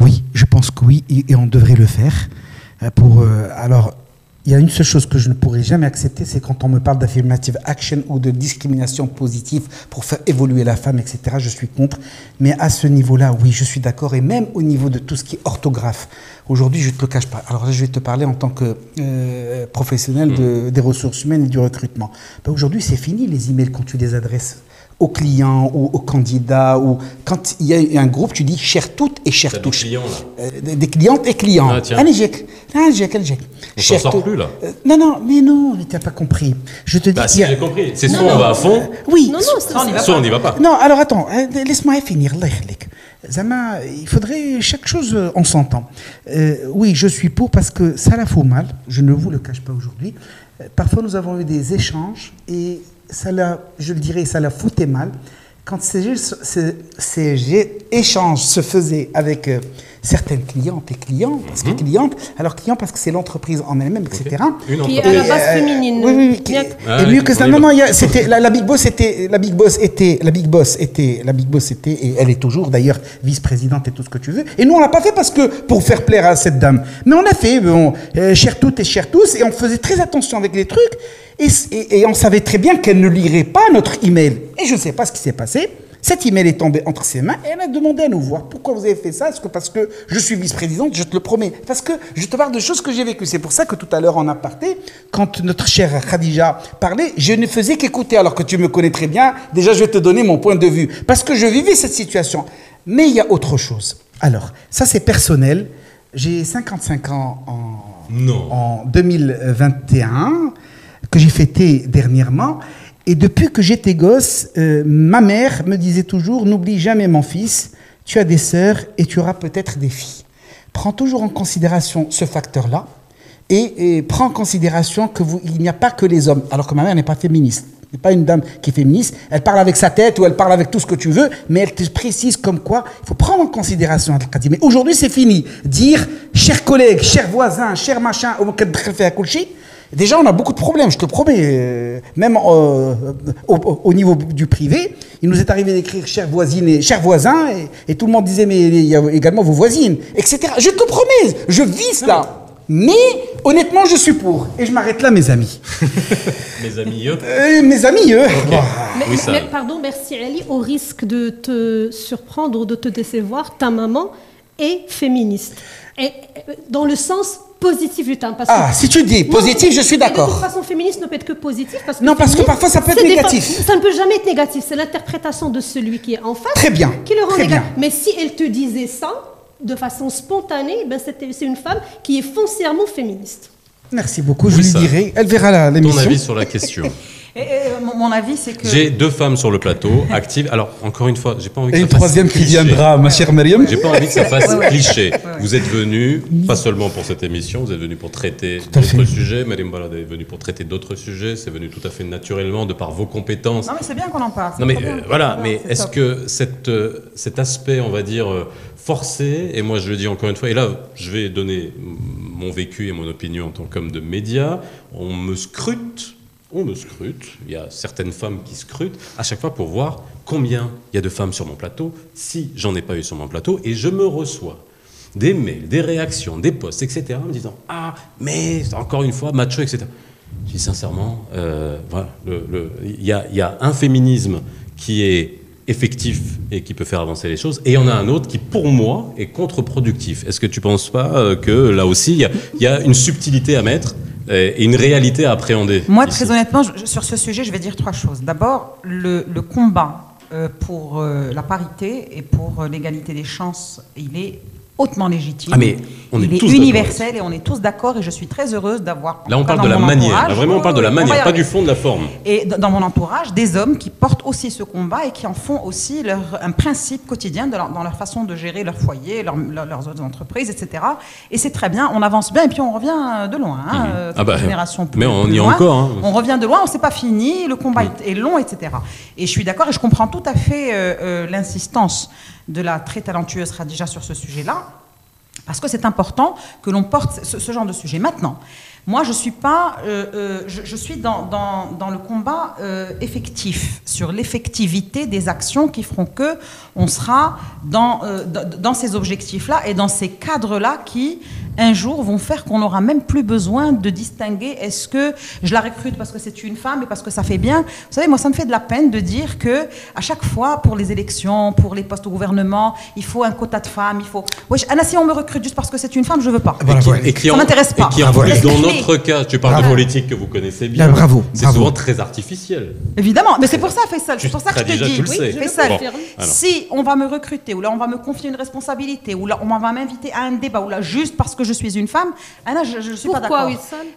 Oui, je pense que oui, et on devrait le faire. Alors, il y a une seule chose que je ne pourrais jamais accepter, c'est quand on me parle d'affirmative action ou de discrimination positive pour faire évoluer la femme, etc. Je suis contre. Mais à ce niveau-là, oui, je suis d'accord. Et même au niveau de tout ce qui est orthographe. Aujourd'hui, je ne te le cache pas. Alors là, je vais te parler en tant que professionnel des ressources humaines et du recrutement. Aujourd'hui, c'est fini les emails quand tu les adresses aux clients ou aux candidats, ou quand il y a un groupe, tu dis chère toutes et chère tous. Des clientes et clients. Ah, tiens. On s'en sort plus là. Non, mais tu n'as pas compris. Je te dis. Si, j'ai compris. C'est soit on va à fond. Oui. Soit on n'y va pas. Non, alors attends, laisse-moi finir. Zama, il faudrait chaque chose en son temps. Oui, je suis pour parce que ça la fout mal. Je ne vous le cache pas aujourd'hui. Parfois, nous avons eu des échanges et je le dirais, ça la foutait mal quand ces échanges se faisaient avec certaines clientes et clients, parce que clientes, alors clients parce que c'est l'entreprise en elle-même, etc. Qui est à la base féminine. Oui. Et mieux que ça. Non, c'était la Big Boss était, et elle est toujours d'ailleurs vice-présidente et tout ce que tu veux. Et nous on l'a pas fait parce que pour faire plaire à cette dame, mais on a fait chère toutes et chère tous, et on faisait très attention avec les trucs. Et on savait très bien qu'elle ne lirait pas notre email. Et je ne sais pas ce qui s'est passé. Cet email est tombé entre ses mains et elle a demandé à nous voir. Pourquoi vous avez fait ça? Est-ce que parce que je suis vice-présidente? Je te le promets. Parce que je te parle de choses que j'ai vécues. C'est pour ça que tout à l'heure en aparté, quand notre chère Khadija parlait, je ne faisais qu'écouter. Alors que tu me connais très bien, déjà je vais te donner mon point de vue. Parce que je vivais cette situation. Mais il y a autre chose. Alors, ça c'est personnel. J'ai 55 ans en 2021, que j'ai fêté dernièrement. Et depuis que j'étais gosse, ma mère me disait toujours, n'oublie jamais mon fils, tu as des sœurs et tu auras peut-être des filles. Prends toujours en considération ce facteur-là et prends en considération qu'il n'y a pas que les hommes, alors que ma mère n'est pas féministe. Elle n'est pas une dame qui est féministe, elle parle avec sa tête ou elle parle avec tout ce que tu veux, mais elle te précise comme quoi il faut prendre en considération. Mais aujourd'hui, c'est fini. Dire, chers collègues, chers voisins, chers machins, déjà, on a beaucoup de problèmes, je te promets. Même au niveau du privé, il nous est arrivé d'écrire chères voisines et chers voisins, et tout le monde disait, mais il y a également vos voisines, etc. Je te promets, je vis ça. Mais honnêtement, je suis pour. Et je m'arrête là, mes amis. Mes amis, eux. Mes amis, eux. Okay. Mais pardon, merci Ali. Au risque de te surprendre ou de te décevoir, ta maman est féministe. Et dans le sens positif du terme. Si tu dis positif, je suis d'accord. De toute façon, féministe ne peut être que positif. Parce que parce que parfois ça peut être négatif. Ça ne peut jamais être négatif. C'est l'interprétation de celui qui est en face qui le rend négatif. Mais si elle te disait ça, de façon spontanée, c'est une femme qui est foncièrement féministe. Merci beaucoup, je lui dirai. Elle verra l'émission. Ton avis sur la question? Mon avis, c'est que... J'ai 2 femmes sur le plateau, actives. Alors, encore une fois, j'ai pas envie que ça fasse... Et une troisième qui viendra, ma chère Mariam. J'ai pas envie que ça fasse cliché. Vous êtes venus, pas seulement pour cette émission, vous êtes venus pour traiter d'autres sujets. Mariam Balad est venue pour traiter d'autres sujets. C'est venu tout à fait naturellement, de par vos compétences. Non, mais c'est bien qu'on en parle. Non, mais voilà, mais est-ce que cet aspect, on va dire, forcé, et moi je le dis encore une fois, et là, je vais donner mon vécu et mon opinion en tant qu'homme de médias, on me scrute, il y a certaines femmes qui scrutent à chaque fois pour voir combien il y a de femmes sur mon plateau, si j'en ai pas eu sur mon plateau, et je me reçois des mails, des réactions, des posts, etc., me disant « Ah, mais encore une fois, macho, etc. » Je dis sincèrement, voilà, il y a un féminisme qui est effectif et qui peut faire avancer les choses, et il y en a un autre qui, pour moi, est contre-productif. Est-ce que tu ne penses pas que là aussi, il y a une subtilité à mettre et une réalité à appréhender? Moi, très honnêtement, sur ce sujet, je vais dire 3 choses. D'abord, le combat pour la parité et pour l'égalité des chances, il est hautement légitime. Mais on il est universel et on est tous d'accord, et je suis très heureuse d'avoir... Là, on parle de la manière. Là, vraiment, on parle de la manière, pas du fond de la forme. Et dans mon entourage, des hommes qui portent aussi ce combat et qui en font aussi un principe quotidien dans leur façon de gérer leur foyer, leurs autres entreprises, etc. Et c'est très bien, on avance bien et puis on revient de loin. Génération plus, mais on plus y est loin. encore. Hein. On revient de loin, on s'est pas fini, le combat est long, etc. Et je suis d'accord et je comprends tout à fait l'insistance de la très talentueuse Khadija sur ce sujet-là, parce que c'est important que l'on porte ce genre de sujet. Maintenant, moi, je suis pas, je suis dans le combat effectif, sur l'effectivité des actions qui feront que on sera dans ces objectifs-là et dans ces cadres-là qui, un jour, vont faire qu'on n'aura même plus besoin de distinguer est-ce que je la recrute parce que c'est une femme et parce que ça fait bien. Vous savez, moi, ça me fait de la peine de dire que à chaque fois, pour les élections, pour les postes au gouvernement, il faut un quota de femmes, il faut... Oui, Anna, si on me recrute juste parce que c'est une femme, je veux pas. Ça m'intéresse pas. Et qui, en plus, dans notre cas, tu parles de politique que vous connaissez bien, c'est souvent très artificiel. Évidemment, mais c'est pour ça, Faisal, c'est pour ça que je te dis. Faisal, si on va me recruter, ou là on va me confier une responsabilité, ou là on va m'inviter à un débat, ou là juste parce que je suis une femme, Anna, je suis pas d'accord.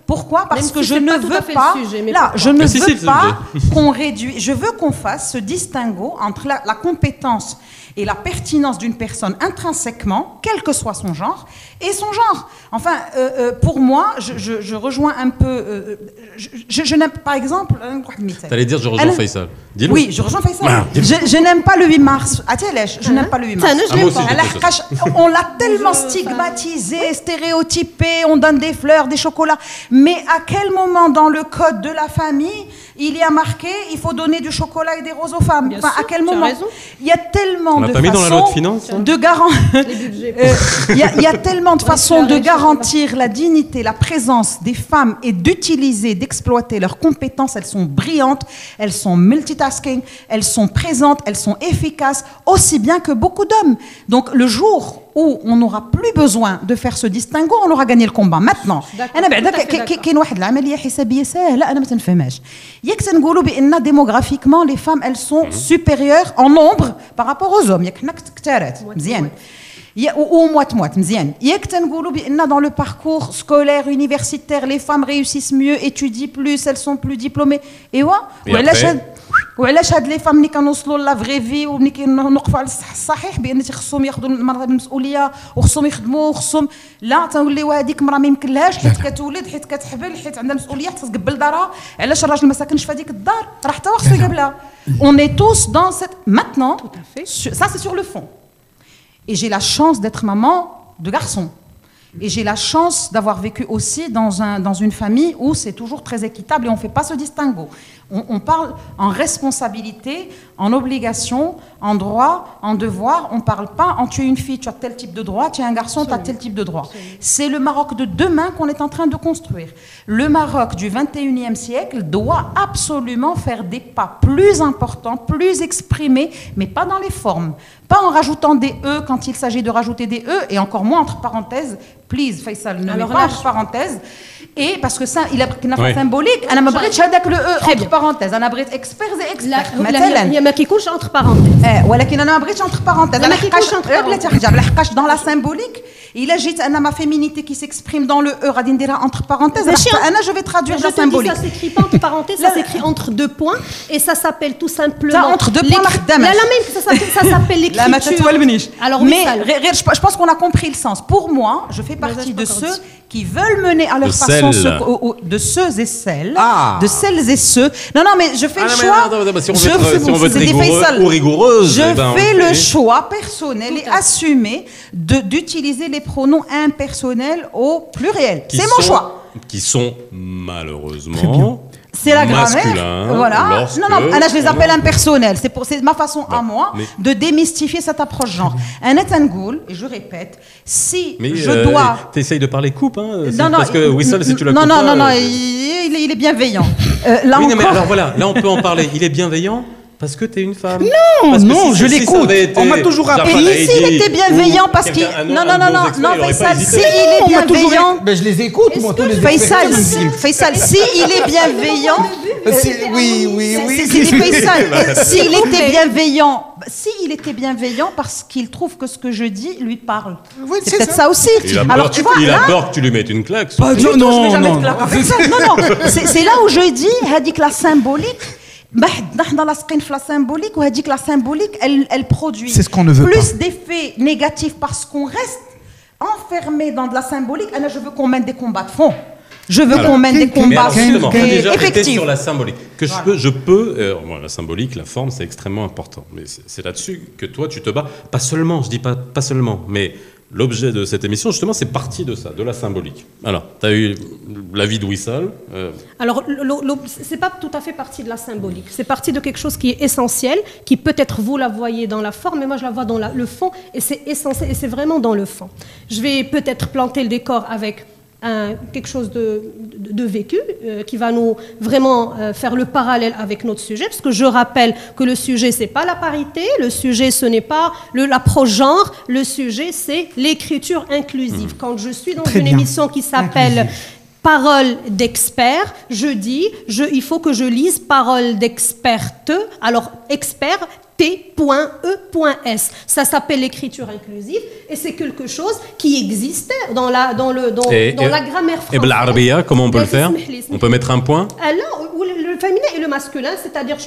Pourquoi ? Parce que je ne veux pas, là, je ne veux pas qu'on réduise, je veux qu'on fasse ce distinguo entre la compétence et la pertinence d'une personne intrinsèquement, quel que soit son genre, et son genre. Enfin, pour moi, je rejoins un peu... je n'aime, par exemple... T'allais dire je rejoins Faisal. Dis-le. Oui, je rejoins Faisal. Je n'aime pas le 8 mars. Je n'aime pas le 8 mars. On l'a tellement stigmatisé, stéréotypé, on donne des fleurs, des chocolats. Mais à quel moment dans le code de la famille, il y a marqué il faut donner du chocolat et des roses aux femmes? Enfin, à quel moment? Il y a tellement de façons dans la loi de finances, de garantir... Il y a tellement de façons de garantir la dignité, la présence chance des femmes est d'utiliser, d'exploiter leurs compétences. Elles sont brillantes, elles sont multitasking, elles sont présentes, elles sont efficaces, aussi bien que beaucoup d'hommes. Donc le jour où on n'aura plus besoin de faire ce distinguo, on aura gagné le combat. Maintenant, أنا بعدا كاين واحد العملية حسابية سهلة أنا ما تنفهمهاش. ياك تنقولوا بأن démographiquement les femmes elles sont supérieures en nombre par rapport aux hommes. ياك حنا كتارات مزيان. Ou moite-moite, مزيان. ياك تنقولوا بأن dans le parcours scolaire universitaire les femmes réussissent mieux, étudient plus, elles sont plus diplômées. ايوا وعلاش هاد لي فام ملي كنوصلوا لا فري في وملي كنوقفوا على الصح الصحيح بان تيخصهم ياخذوا المسؤوليه وخصهم يخدموا وخصهم لا تنوليو هذيك مرا ما يمكنلهاش حيت كتولد حيت كتحبل حيت عندها مسؤوليه حيت تقبل دارها علاش الراجل ما ساكنش في هذيك الدار راه حتى هو خصو يقبلها. On est tous dans cette maintenant ça c'est sur le fond. Et j'ai la chance d'être maman de garçons. Et j'ai la chance d'avoir vécu aussi dans une famille où c'est toujours très équitable et on ne fait pas ce distinguo. On parle en responsabilité, en obligation, en droit, en devoir. On ne parle pas en tu es une fille, tu as tel type de droit, tu es un garçon, tu as tel type de droit. C'est le Maroc de demain qu'on est en train de construire. Le Maroc du 21e siècle doit absolument faire des pas plus importants, plus exprimés, mais pas dans les formes. Pas en rajoutant des E quand il s'agit de rajouter des E, et encore moins entre parenthèses. Please, Faisal, ne mets pas entre parenthèses. Et parce que ça, il a une symbolique. أنا ما بغيتش هذاك le E entre parenthèses. أنا بغيت expert et expert. مثلا هي ما كيكونش entre parenthèses. ولكن أنا ما بغيتش entre parenthèses. أنا لحقاش dans la symbolique. إلا جيت أنا ma féminité qui s'exprime dans le E غادي نديرها entre parenthèses. أنا je vais traduire la symbolique. Ça s'écrit pas entre parenthèses, ça s'écrit entre deux points et ça s'appelle tout simplement. Entre deux points. Ça s'appelle l'écriture. Alors mais je pense qu'on a compris le sens. Pour moi, je fais partie de ceux qui veulent mener à leur façon de ceux et celles, de celles et ceux. Non, mais je fais le choix. Si on veut être rigoureux ou rigoureuse, je fais le choix personnel et assumé d'utiliser les pronoms impersonnels au pluriel. C'est mon choix. Qui sont malheureusement. C'est la grammaire, voilà. Non, je les appelle impersonnels. C'est ma façon à moi de démystifier cette approche genre. Un etangoul, et je répète, si je dois. T'essayes de parler coupe, hein. Parce que Wissal, si tu le coupes. Non, il est bienveillant. Oui, mais alors voilà, là on peut en parler. Il est bienveillant. Parce que tu es une femme. Non, je l'écoute. On m'a toujours appris. Et s'il était bienveillant parce qu'il... Non, Faisal, s'il est bienveillant... Ben, je les écoute, moi, tous les Faisal, s'il est bienveillant... Oui. Faisal, s'il était bienveillant parce qu'il trouve que ce que je dis lui parle. C'est peut-être ça aussi. Alors, tu vois, il a peur que tu lui mettes une claque. Non. C'est là où je dis, Hadik la symbolique... dans la symbolique ou dit que la symbolique elle produit plus d'effets négatifs parce qu'on reste enfermé dans de la symbolique. Je veux qu'on mène des combats de fond. Je veux qu'on mène des combats effectifs. Sur la symbolique. Je peux la symbolique, la forme, c'est extrêmement important. Mais c'est là-dessus que toi, tu te bats. Pas seulement, je dis pas seulement, mais l'objet de cette émission, justement, c'est parti de ça, de la symbolique. Alors, tu as eu l'avis de Wissal. Alors, c'est pas tout à fait partie de la symbolique. C'est partie de quelque chose qui est essentiel, qui peut-être vous la voyez dans la forme, mais moi je la vois dans le fond, et c'est essentiel, et c'est vraiment dans le fond. Je vais peut-être planter le décor avec quelque chose de vécu qui va nous vraiment faire le parallèle avec notre sujet, parce que je rappelle que le sujet c'est pas la parité, le sujet ce n'est pas l'approche genre, le sujet c'est l'écriture inclusive. Quand je suis dans une émission qui s'appelle Parole d'expert, je dis il faut que je lise Parole d'experte, alors expert T.E.S. Ça s'appelle l'écriture inclusive et c'est quelque chose qui existait dans la grammaire française. Et l'arabiya, comment on peut le faire? On peut mettre un point? Alors, le féminin et le masculin, c'est-à-dire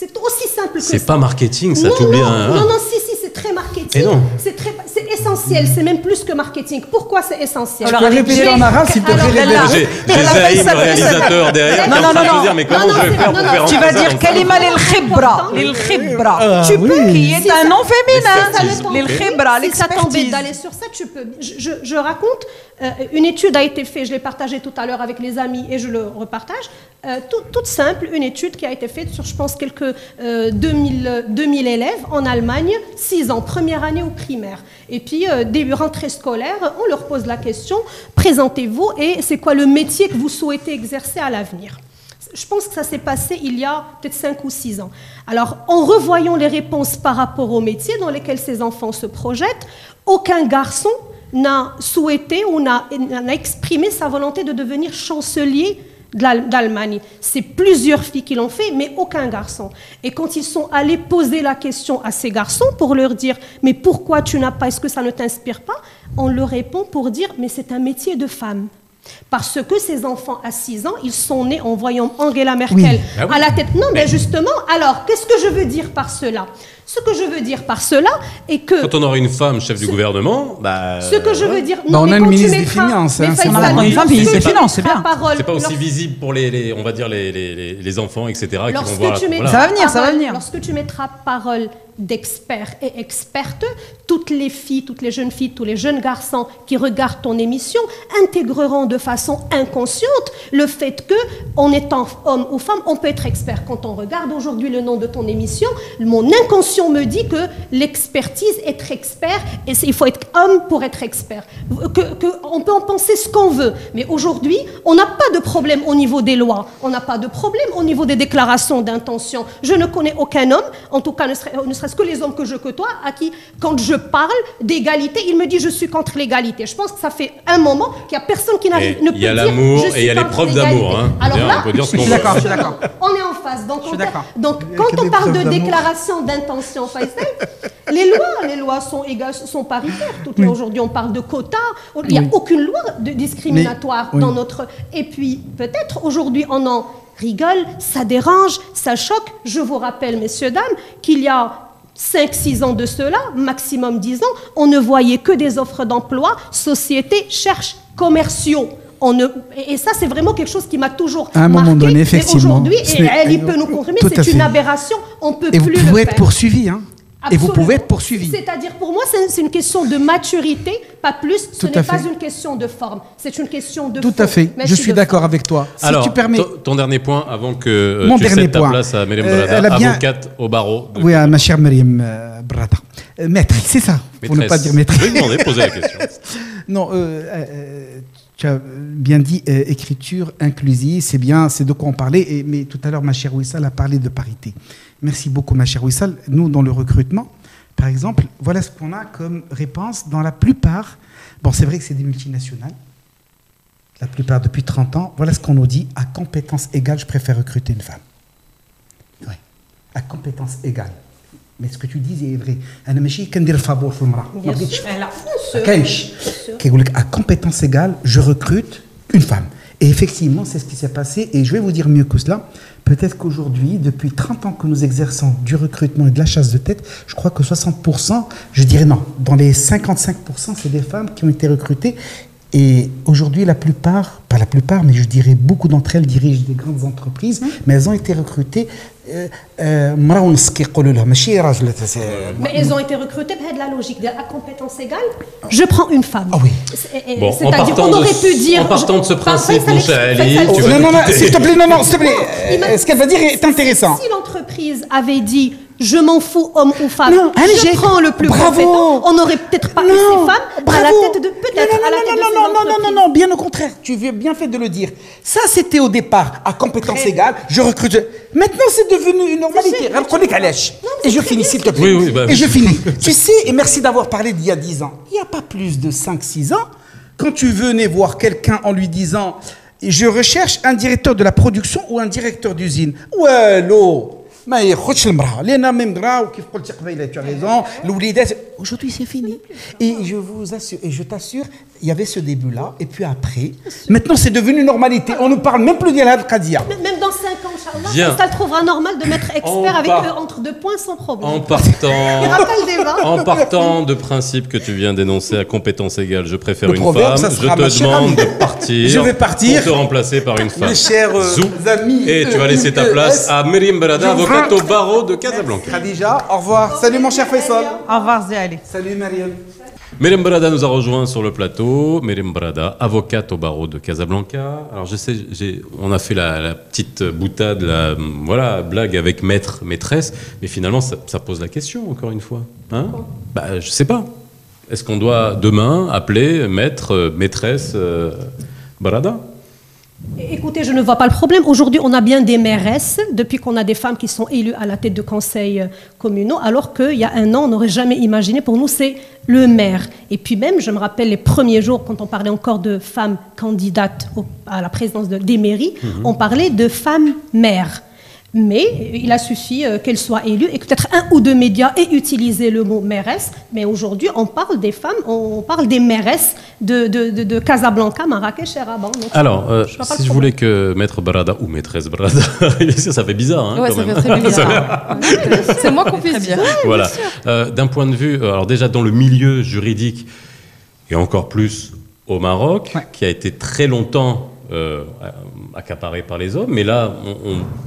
c'est aussi simple que ça. C'est pas marketing, ça t'oublie un... Non, si, c'est très marketing. C'est essentiel, c'est même plus que marketing. Pourquoi c'est essentiel? Tu peux répéter en arabe, s'il te plaît. J'ai Zahim, le réalisateur, derrière, qui est en train de se dire, mais comment je vais faire pour faire Tu vas dire kalima lil khibra. Tu peux, qui est un nom féminin. Lil khibra, l'expertise. Si ça t'embête d'aller sur ça, tu peux. Je raconte, une étude a été faite, je l'ai partagée tout à l'heure avec les amis et je le repartage. Toute simple, une étude qui a été faite sur, je pense, quelques 2000 élèves en Allemagne, 6 ans, première année au primaire. Et puis, début rentrée scolaire, on leur pose la question, présentez-vous et c'est quoi le métier que vous souhaitez exercer à l'avenir? Je pense que ça s'est passé il y a peut-être 5 ou 6 ans. Alors, en revoyant les réponses par rapport aux métiers dans lesquels ces enfants se projettent, aucun garçon n'a souhaité ou n'a exprimé sa volonté de devenir chancelier d'Allemagne. C'est plusieurs filles qui l'ont fait, mais aucun garçon. Et quand ils sont allés poser la question à ces garçons pour leur dire « Mais pourquoi tu n'as pas, est-ce que ça ne t'inspire pas ?» On leur répond pour dire « Mais c'est un métier de femme. » Parce que ces enfants à 6 ans, ils sont nés en voyant Angela Merkel à la tête. Non, mais justement, alors, qu'est-ce que je veux dire par cela? Ce que je veux dire par cela est que... Quand on aura une femme chef du gouvernement, ce que je veux dire... Non, on a une ministre des Finances. On a une femme ministre des Finances, c'est bien. C'est pas aussi visible pour on va dire les enfants, etc. qui vont voir, ça va venir. Lorsque tu mettras parole d'experts et expertes, toutes les filles, toutes les jeunes filles, tous les jeunes garçons qui regardent ton émission intégreront de façon inconsciente le fait que, en étant homme ou femme, on peut être expert. Quand on regarde aujourd'hui le nom de ton émission, mon inconscient me dit que l'expertise, être expert, et il faut être homme pour être expert. On peut en penser ce qu'on veut, mais aujourd'hui, on n'a pas de problème au niveau des lois, on n'a pas de problème au niveau des déclarations d'intention. Je ne connais aucun homme, en tout cas ne serait-ce que les hommes que je côtoie, à qui, quand je parle d'égalité, il me dit je suis contre l'égalité. Je pense que ça fait un moment qu'il n'y a personne qui ne peut dire je suis contre l'égalité. Il y a l'amour et il y a l'épreuve d'amour. Hein. Alors là, on peut dire ce qu'on veut. Je suis d'accord. On est en face. Donc quand on parle de déclaration d'intention, Faisal, les lois sont paritaires. Aujourd'hui, on parle de quotas. Il n'y a aucune loi discriminatoire dans notre... Et puis, peut-être, aujourd'hui, on en rigole, ça dérange, ça choque. Je vous rappelle, messieurs, dames, qu'il y a 5-6 ans de cela, maximum 10 ans, on ne voyait que des offres d'emploi, sociétés cherchent commerciaux. Et ça, c'est vraiment quelque chose qui m'a toujours à un moment donné, effectivement. Aujourd'hui, et elle peut nous confirmer, c'est une aberration, on ne peut plus le faire. Et vous pouvez être poursuivi, hein. Absolument. Et vous pouvez être poursuivi. C'est-à-dire, pour moi, c'est une question de maturité, pas plus. Ce n'est pas une question de forme. C'est une question de Tout à fait. Je suis d'accord avec toi. Alors, si tu permets... ton dernier point, avant que tu cèdes ta place à Myriam Brada, avocate au barreau. Oui, à ma chère Myriam Brada. Maître, c'est ça. Pour ne pas dire maître. Je vais demander, poser la question. Non, tu as bien dit écriture inclusive, c'est bien, c'est de quoi on parlait. Mais tout à l'heure, ma chère Wissal a parlé de parité. Merci beaucoup, ma chère Wissal. Nous, dans le recrutement, par exemple, voilà ce qu'on a comme réponse dans la plupart. Bon, c'est vrai que c'est des multinationales. La plupart, depuis 30 ans, voilà ce qu'on nous dit. À compétence égale, je préfère recruter une femme. Oui, à compétence égale. Mais ce que tu dis est vrai. أنا ماشي كندير الفابور في المرأة. ما بغيتش. كاينش. كيقول لك à compétence égale, je recrute une femme. Et effectivement, c'est ce qui s'est passé. Et je vais vous dire mieux que cela. Peut-être qu'aujourd'hui, depuis 30 ans que nous exerçons du recrutement et de la chasse de tête, je crois que 60%, je dirais non, dans les 55%, c'est des femmes qui ont été recrutées. Et aujourd'hui, la plupart, pas la plupart, mais je dirais beaucoup d'entre elles dirigent des grandes entreprises, mais elles ont été recrutées. Mais elles ont été recrutées par la logique de la compétence égale. Je prends une femme. Ah oui. Bon, c'est-à-dire qu'on aurait pu dire. En partant de ce principe, mon cher Ali, non, s'il te plaît, s'il te plaît. Ce qu'elle va dire est intéressant. Si l'entreprise avait dit je m'en fous, homme ou femme, je prends le plus compétent, on n'aurait peut-être pas eu ces femmes à la tête de Non, bien au contraire, tu viens bien fait de le dire. Ça, c'était au départ, à compétence égale, je recrute. Maintenant, c'est devenu une normalité. Et je finis, s'il te plaît. Et je finis. Tu sais, et merci d'avoir parlé d'il y a 10 ans. Il n'y a pas plus de 5-6 ans, quand tu venais voir quelqu'un en lui disant je recherche un directeur de la production ou un directeur d'usine. Ouais, l'eau. ما ياخذش المراه لان ميم راه وكيف قلت قبيله tu as raison الوليدات aujourd'hui c'est fini et je vous assure et je t'assure il y avait ce début là et puis après maintenant c'est devenu une normalité on ne parle même plus de la qadia même dans 5 ans inchallah ça le trouvera normal de mettre expert avec eux entre 2 points sans problème en partant de principe que tu viens d'énoncer à compétence égale je préfère une femme je te demande de partir je vais partir pour te remplacer par une femme mes chers amis et tu vas laisser ta place à Myriam Brada avocate au barreau de Casablanca. Khadija, au revoir. Salut mon cher Faisal. Au revoir Zéali. Salut Myriam. Myriam Brada nous a rejoint sur le plateau. Myriam Brada, avocate au barreau de Casablanca. Alors je sais, on a fait la petite boutade, la blague avec maître, maîtresse, mais finalement ça pose la question encore une fois. Hein je sais pas. Est-ce qu'on doit demain appeler maître, maîtresse Barada? Écoutez, je ne vois pas le problème. Aujourd'hui, on a bien des mairesses, depuis qu'on a des femmes qui sont élues à la tête de conseils communaux, alors qu'il y a un an, on n'aurait jamais imaginé. Pour nous, c'est le maire. Et puis même, je me rappelle les premiers jours, quand on parlait encore de femmes candidates à la présidence des mairies, on parlait de femmes maires. Mais il a suffi qu'elle soit élue et que peut-être un ou deux médias aient utilisé le mot mairesse. Mais aujourd'hui, on parle des femmes, on parle des mairesses de Casablanca, Marrakech et Rabat. Alors, si je voulais que maître Barada ou maîtresse Barada, ça fait bizarre, hein, ouais, quand ça même. Fait très bizarre. C'est moi qu'on puisse dire. Voilà. D'un point de vue, alors déjà dans le milieu juridique et encore plus au Maroc, qui a été très longtemps accaparé par les hommes, mais là,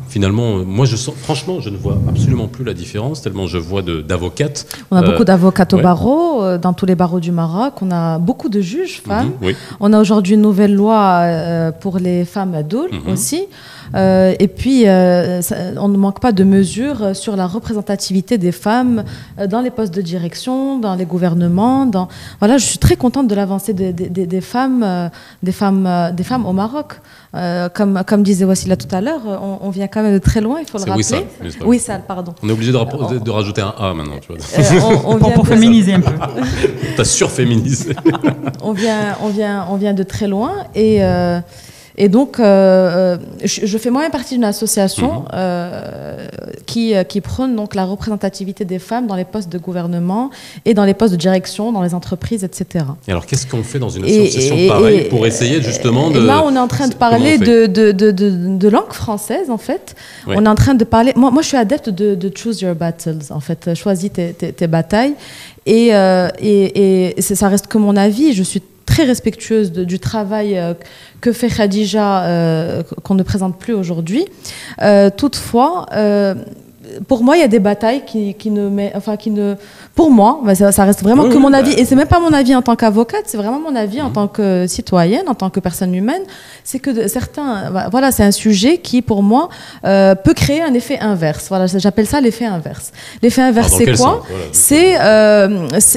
finalement, moi, franchement, je ne vois absolument plus la différence, tellement je vois d'avocates. On a beaucoup d'avocates au barreau, dans tous les barreaux du Maroc. On a beaucoup de juges femmes. Oui. On a aujourd'hui une nouvelle loi pour les femmes adultes aussi. Et puis, on ne manque pas de mesures sur la représentativité des femmes dans les postes de direction, dans les gouvernements. Voilà, je suis très contente de l'avancée des femmes au Maroc. Comme disait Wassila tout à l'heure, on vient quand même de très loin, il faut le rappeler. Wissal, pardon. On est obligé de rajouter un A maintenant, tu vois. Pour féminiser un peu. T'as surféminisé. on vient de très loin et donc, je fais moi-même partie d'une association qui prône donc la représentativité des femmes dans les postes de gouvernement et dans les postes de direction, dans les entreprises, etc. Et alors, qu'est-ce qu'on fait dans une association pareille pour essayer justement de... Là, on est en train de parler de langue française, en fait. Ouais. On est en train de parler... Moi, je suis adepte de choose your battles, en fait. Choisis tes batailles. Et ça reste que mon avis. Je suis très respectueuse du travail que fait Khadija, qu'on ne présente plus aujourd'hui. Toutefois, pour moi, il y a des batailles pour moi, ça reste vraiment que mon avis. Et c'est même pas mon avis en tant qu'avocate, c'est vraiment mon avis en tant que citoyenne, en tant que personne humaine. C'est que voilà, c'est un sujet qui, pour moi, peut créer un effet inverse. Voilà, j'appelle ça l'effet inverse. L'effet inverse, c'est quoi?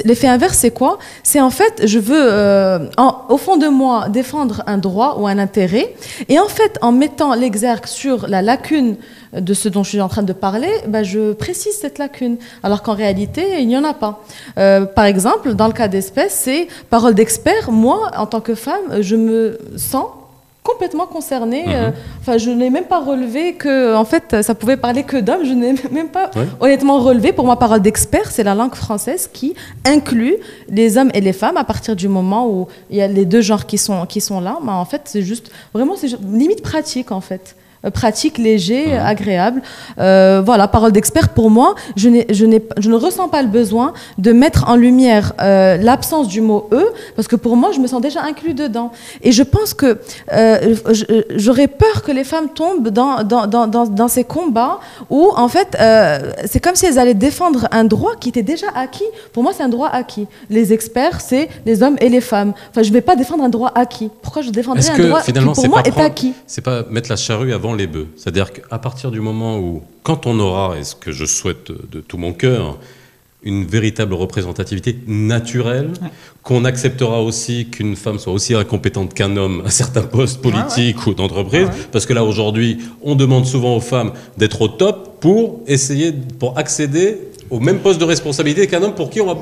L'effet inverse, c'est quoi? C'est en fait, je veux, au fond de moi, défendre un droit ou un intérêt. Et en fait, en mettant l'exergue sur la lacune de ce dont je suis en train de parler, je précise cette lacune. Alors qu'en réalité, il n'y en a pas. Par exemple, dans le cas d'espèce, c'est parole d'expert. Moi, en tant que femme, je me sens complètement concernée. Je n'ai même pas relevé que, en fait, ça pouvait parler que d'hommes. Je n'ai même pas honnêtement relevé. Pour moi, parole d'expert, c'est la langue française qui inclut les hommes et les femmes à partir du moment où il y a les deux genres qui sont là. Mais en fait, c'est juste vraiment, c'est limite pratique, en fait. Pratique, léger, agréable. Voilà, parole d'expert, pour moi, je ne ressens pas le besoin de mettre en lumière l'absence du mot « eux », parce que pour moi, je me sens déjà inclus dedans. Et je pense que j'aurais peur que les femmes tombent dans ces combats où, en fait, c'est comme si elles allaient défendre un droit qui était déjà acquis. Pour moi, c'est un droit acquis. Les experts, c'est les hommes et les femmes. Enfin, je ne vais pas défendre un droit acquis. Pourquoi je défendrais un droit qui, pour moi, est acquis? C'est pas mettre la charrue avant les bœufs. C'est-à-dire qu'à partir du moment où, quand on aura, et ce que je souhaite de tout mon cœur, une véritable représentativité naturelle, qu'on acceptera aussi qu'une femme soit aussi incompétente qu'un homme à certains postes politiques ou d'entreprise, parce que là aujourd'hui, on demande souvent aux femmes d'être au top pour accéder au même poste de responsabilité qu'un homme pour qui on va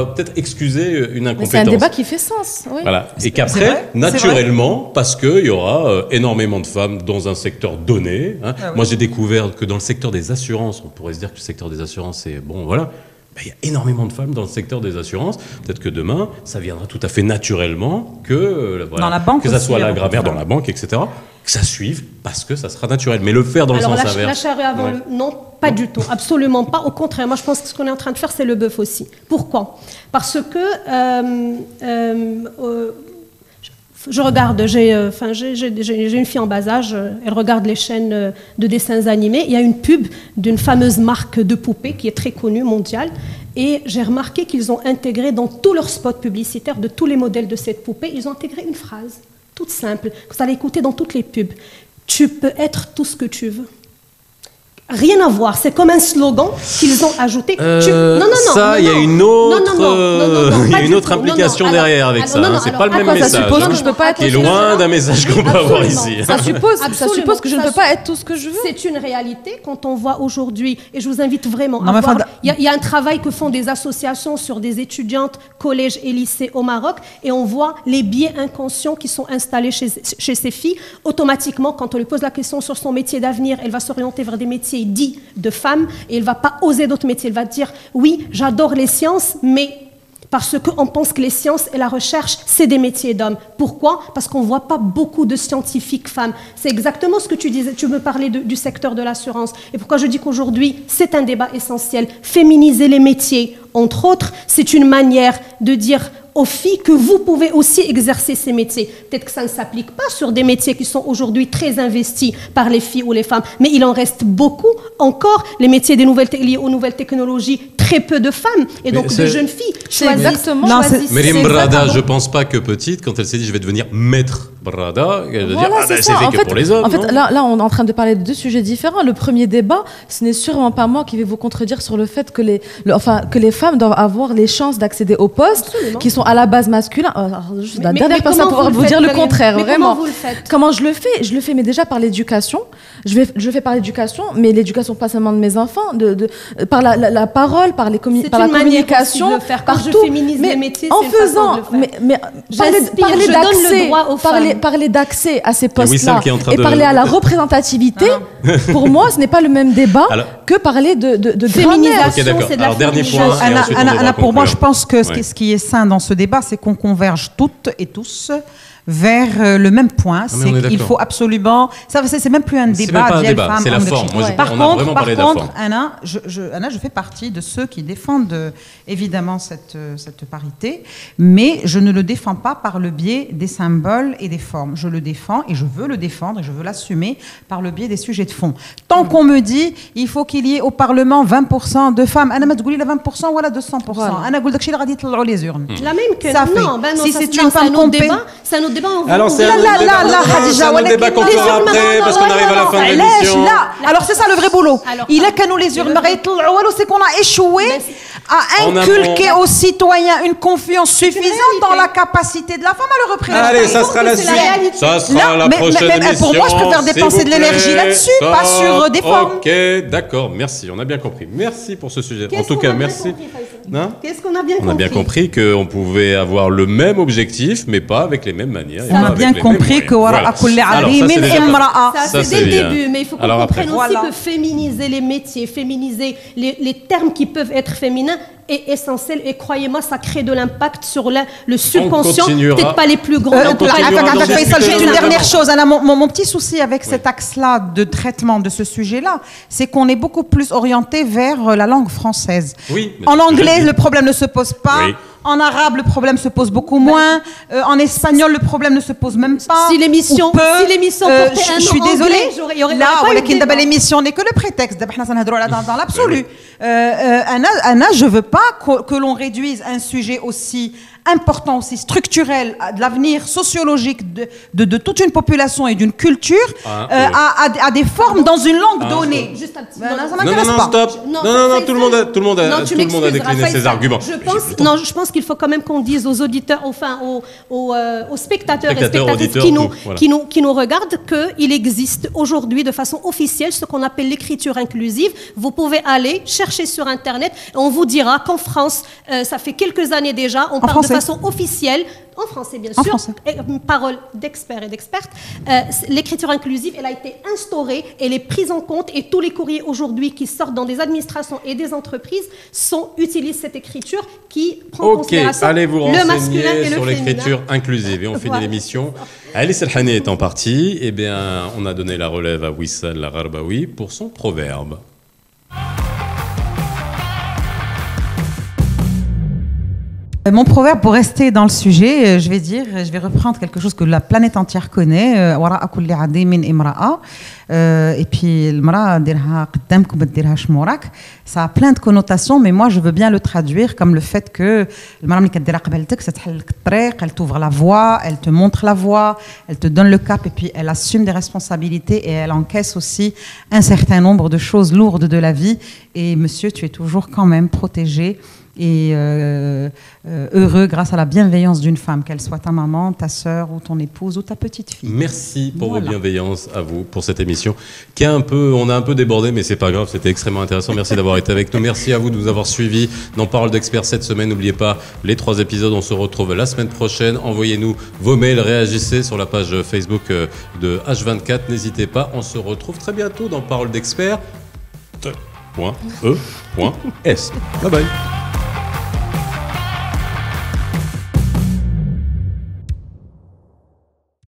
peut-être excuser une incompétence. C'est un débat qui fait sens. Oui. Voilà. Et qu'après, naturellement, parce qu'il y aura énormément de femmes dans un secteur donné. Moi, j'ai découvert que dans le secteur des assurances, on pourrait se dire que le secteur des assurances, c'est bon, voilà. Il y a énormément de femmes dans le secteur des assurances. Peut-être que demain, ça viendra tout à fait naturellement que, dans la banque que ça aussi, soit la grammaire dans la banque, etc. Que ça suive parce que ça sera naturel. Mais le faire dans le sens inverse. La charrue avant non, pas du tout. Absolument pas. Au contraire, moi je pense que ce qu'on est en train de faire, c'est le bœuf aussi. Pourquoi? Parce que je regarde, j'ai une fille en bas âge, elle regarde les chaînes de dessins animés. Il y a une pub d'une fameuse marque de poupées qui est très connue, mondiale. Et j'ai remarqué qu'ils ont intégré dans tous leurs spots publicitaires de tous les modèles de cette poupée, ils ont intégré une phrase toute simple, que vous allez écouter dans toutes les pubs. Tu peux être tout ce que tu veux. Rien à voir, c'est comme un slogan qu'ils ont ajouté. Ça, il y a une autre implication derrière avec ça. C'est pas le même message. Ça suppose que je peux pas être qui est loin d'un message qu'on peut avoir ici. Ça suppose que je ne peux pas être tout ce que je veux. C'est une réalité quand on voit aujourd'hui, et je vous invite vraiment à voir. Il y a un travail que font des associations sur des étudiantes, collèges et lycées au Maroc, et on voit les biais inconscients qui sont installés chez ces filles. Automatiquement, quand on lui pose la question sur son métier d'avenir, elle va s'orienter vers des métiers dit de femme et elle va pas oser d'autres métiers. Elle va dire oui, j'adore les sciences, mais parce qu'on pense que les sciences et la recherche, c'est des métiers d'hommes. Pourquoi? Parce qu'on ne voit pas beaucoup de scientifiques femmes. C'est exactement ce que tu disais. Tu me parlais du secteur de l'assurance. Et pourquoi je dis qu'aujourd'hui, c'est un débat essentiel. Féminiser les métiers, entre autres, c'est une manière de dire aux filles que vous pouvez aussi exercer ces métiers. Peut-être que ça ne s'applique pas sur des métiers qui sont aujourd'hui très investis par les filles ou les femmes, mais il en reste beaucoup encore. Les métiers liés aux nouvelles technologies, très peu de femmes et donc de jeunes filles choisissent. Myriam Brada, je ne pense pas que petite, quand elle s'est dit je vais devenir maître Brada, elle va dire c'est fait que pour les hommes. En fait, là, on est en train de parler de deux sujets différents. Le premier débat, ce n'est sûrement pas moi qui vais vous contredire sur le fait que les femmes doivent avoir les chances d'accéder aux postes qui sont à la base masculins. Je suis la dernière personne à pouvoir vous dire le contraire, vraiment. Comment vous le faites? Comment je le fais? Je le fais, mais déjà par l'éducation. Je fais par l'éducation, mais l'éducation pas seulement de mes enfants, par la parole, par la communication, de le faire. Quand partout. je féminise les métiers, en c'est faisant, mais parler d'accès à ces postes-là et parler à la représentativité, pour moi, ce n'est pas le même débat que parler de féminisation. C'est de la dernier point. Anna, pour moi, je pense que ce qui est sain dans ce débat, c'est qu'on converge toutes et tous vers le même point, c'est qu'il faut absolument... Ça, c'est même plus un débat. C'est pas un débat, c'est la forme. Par contre, Anna, je fais partie de ceux qui défendent évidemment cette parité, mais je ne le défends pas par le biais des symboles et des formes. Je le défends et je veux le défendre et je veux l'assumer par le biais des sujets de fond. Tant qu'on me dit il faut qu'il y ait au Parlement 20% de femmes, Anna, tu dis 20% ou 200%. Anna, je dis que les urnes. La même que non, si c'est une femme compétente. Alors c'est un débat qu'on fera après parce qu'on arrive à la fin de l'émission. Alors c'est ça le vrai boulot. Il a qu'à nous les urnes, c'est qu'on a échoué à inculquer aux citoyens une confiance suffisante dans la capacité de la femme à le représenter. Allez, ça sera la suite. Ça sera la prochaine émission. Pour moi, je préfère dépenser de l'énergie là-dessus, pas sur des formes. Ok, d'accord, merci, on a bien compris. Merci pour ce sujet. En tout cas, merci. Qu'est-ce qu'on a bien compris? On a bien compris qu'on pouvait avoir le même objectif, mais pas avec les mêmes manières. On a bien compris que ça c'est dès le début, mais il faut qu'on comprenne aussi que féminiser les métiers, féminiser les termes qui peuvent être féminins est essentiel et croyez-moi, ça crée de l'impact sur le subconscient. Peut-être pas les plus grands. Juste une dernière chose, Anna, mon petit souci avec cet axe-là de traitement de ce sujet-là, c'est qu'on est beaucoup plus orienté vers la langue française. En anglais, le problème ne se pose pas. En arabe, le problème se pose beaucoup moins. En espagnol, le problème ne se pose même pas. Si l'émission portait je suis désolée. Là, l'émission n'est que le prétexte. Dans l'absolu. Anna, je veux pas que l'on réduise un sujet aussi important, aussi structurel de l'avenir sociologique de toute une population et d'une culture à des formes dans une langue donnée. Juste un petit ça m'intéresse pas. Stop. Non, tout le monde a décliné ses arguments. Je pense qu'il faut quand même qu'on dise aux auditeurs, enfin aux spectateurs et spectatrices qui nous regardent qu'il existe aujourd'hui de façon officielle ce qu'on appelle l'écriture inclusive. Vous pouvez aller chercher sur Internet et on vous dira qu'en France, ça fait quelques années déjà, on parle de façon officielle, en français bien sûr, parole d'experts et d'expertes, l'écriture inclusive, elle a été instaurée, elle est prise en compte et tous les courriers aujourd'hui qui sortent dans des administrations et des entreprises utilisent cette écriture qui prend en considération allez vous le masculin et le féminin. sur l'écriture inclusive et on finit l'émission. Ali Selhani étant parti, eh bien, on a donné la relève à Wissal Lararbaoui pour son proverbe. Mon proverbe, pour rester dans le sujet, je vais reprendre quelque chose que la planète entière connaît. Et puis, ça a plein de connotations, mais moi, je veux bien le traduire comme le fait que elle t'ouvre la voie, elle te montre la voie, elle te donne le cap, et puis elle assume des responsabilités et elle encaisse aussi un certain nombre de choses lourdes de la vie. Et monsieur, tu es toujours quand même protégé et heureux grâce à la bienveillance d'une femme, qu'elle soit ta maman, ta sœur ou ton épouse ou ta petite fille. Merci pour vos bienveillances à vous pour cette émission qui on a un peu débordé, mais c'est pas grave, c'était extrêmement intéressant. Merci d'avoir été avec nous. Merci à vous de nous avoir suivis dans Parole d'Expert cette semaine. N'oubliez pas les 3 épisodes. On se retrouve la semaine prochaine. Envoyez-nous vos mails, réagissez sur la page Facebook de H24. N'hésitez pas. On se retrouve très bientôt dans Parole d'Expert. .e.s. Bye bye.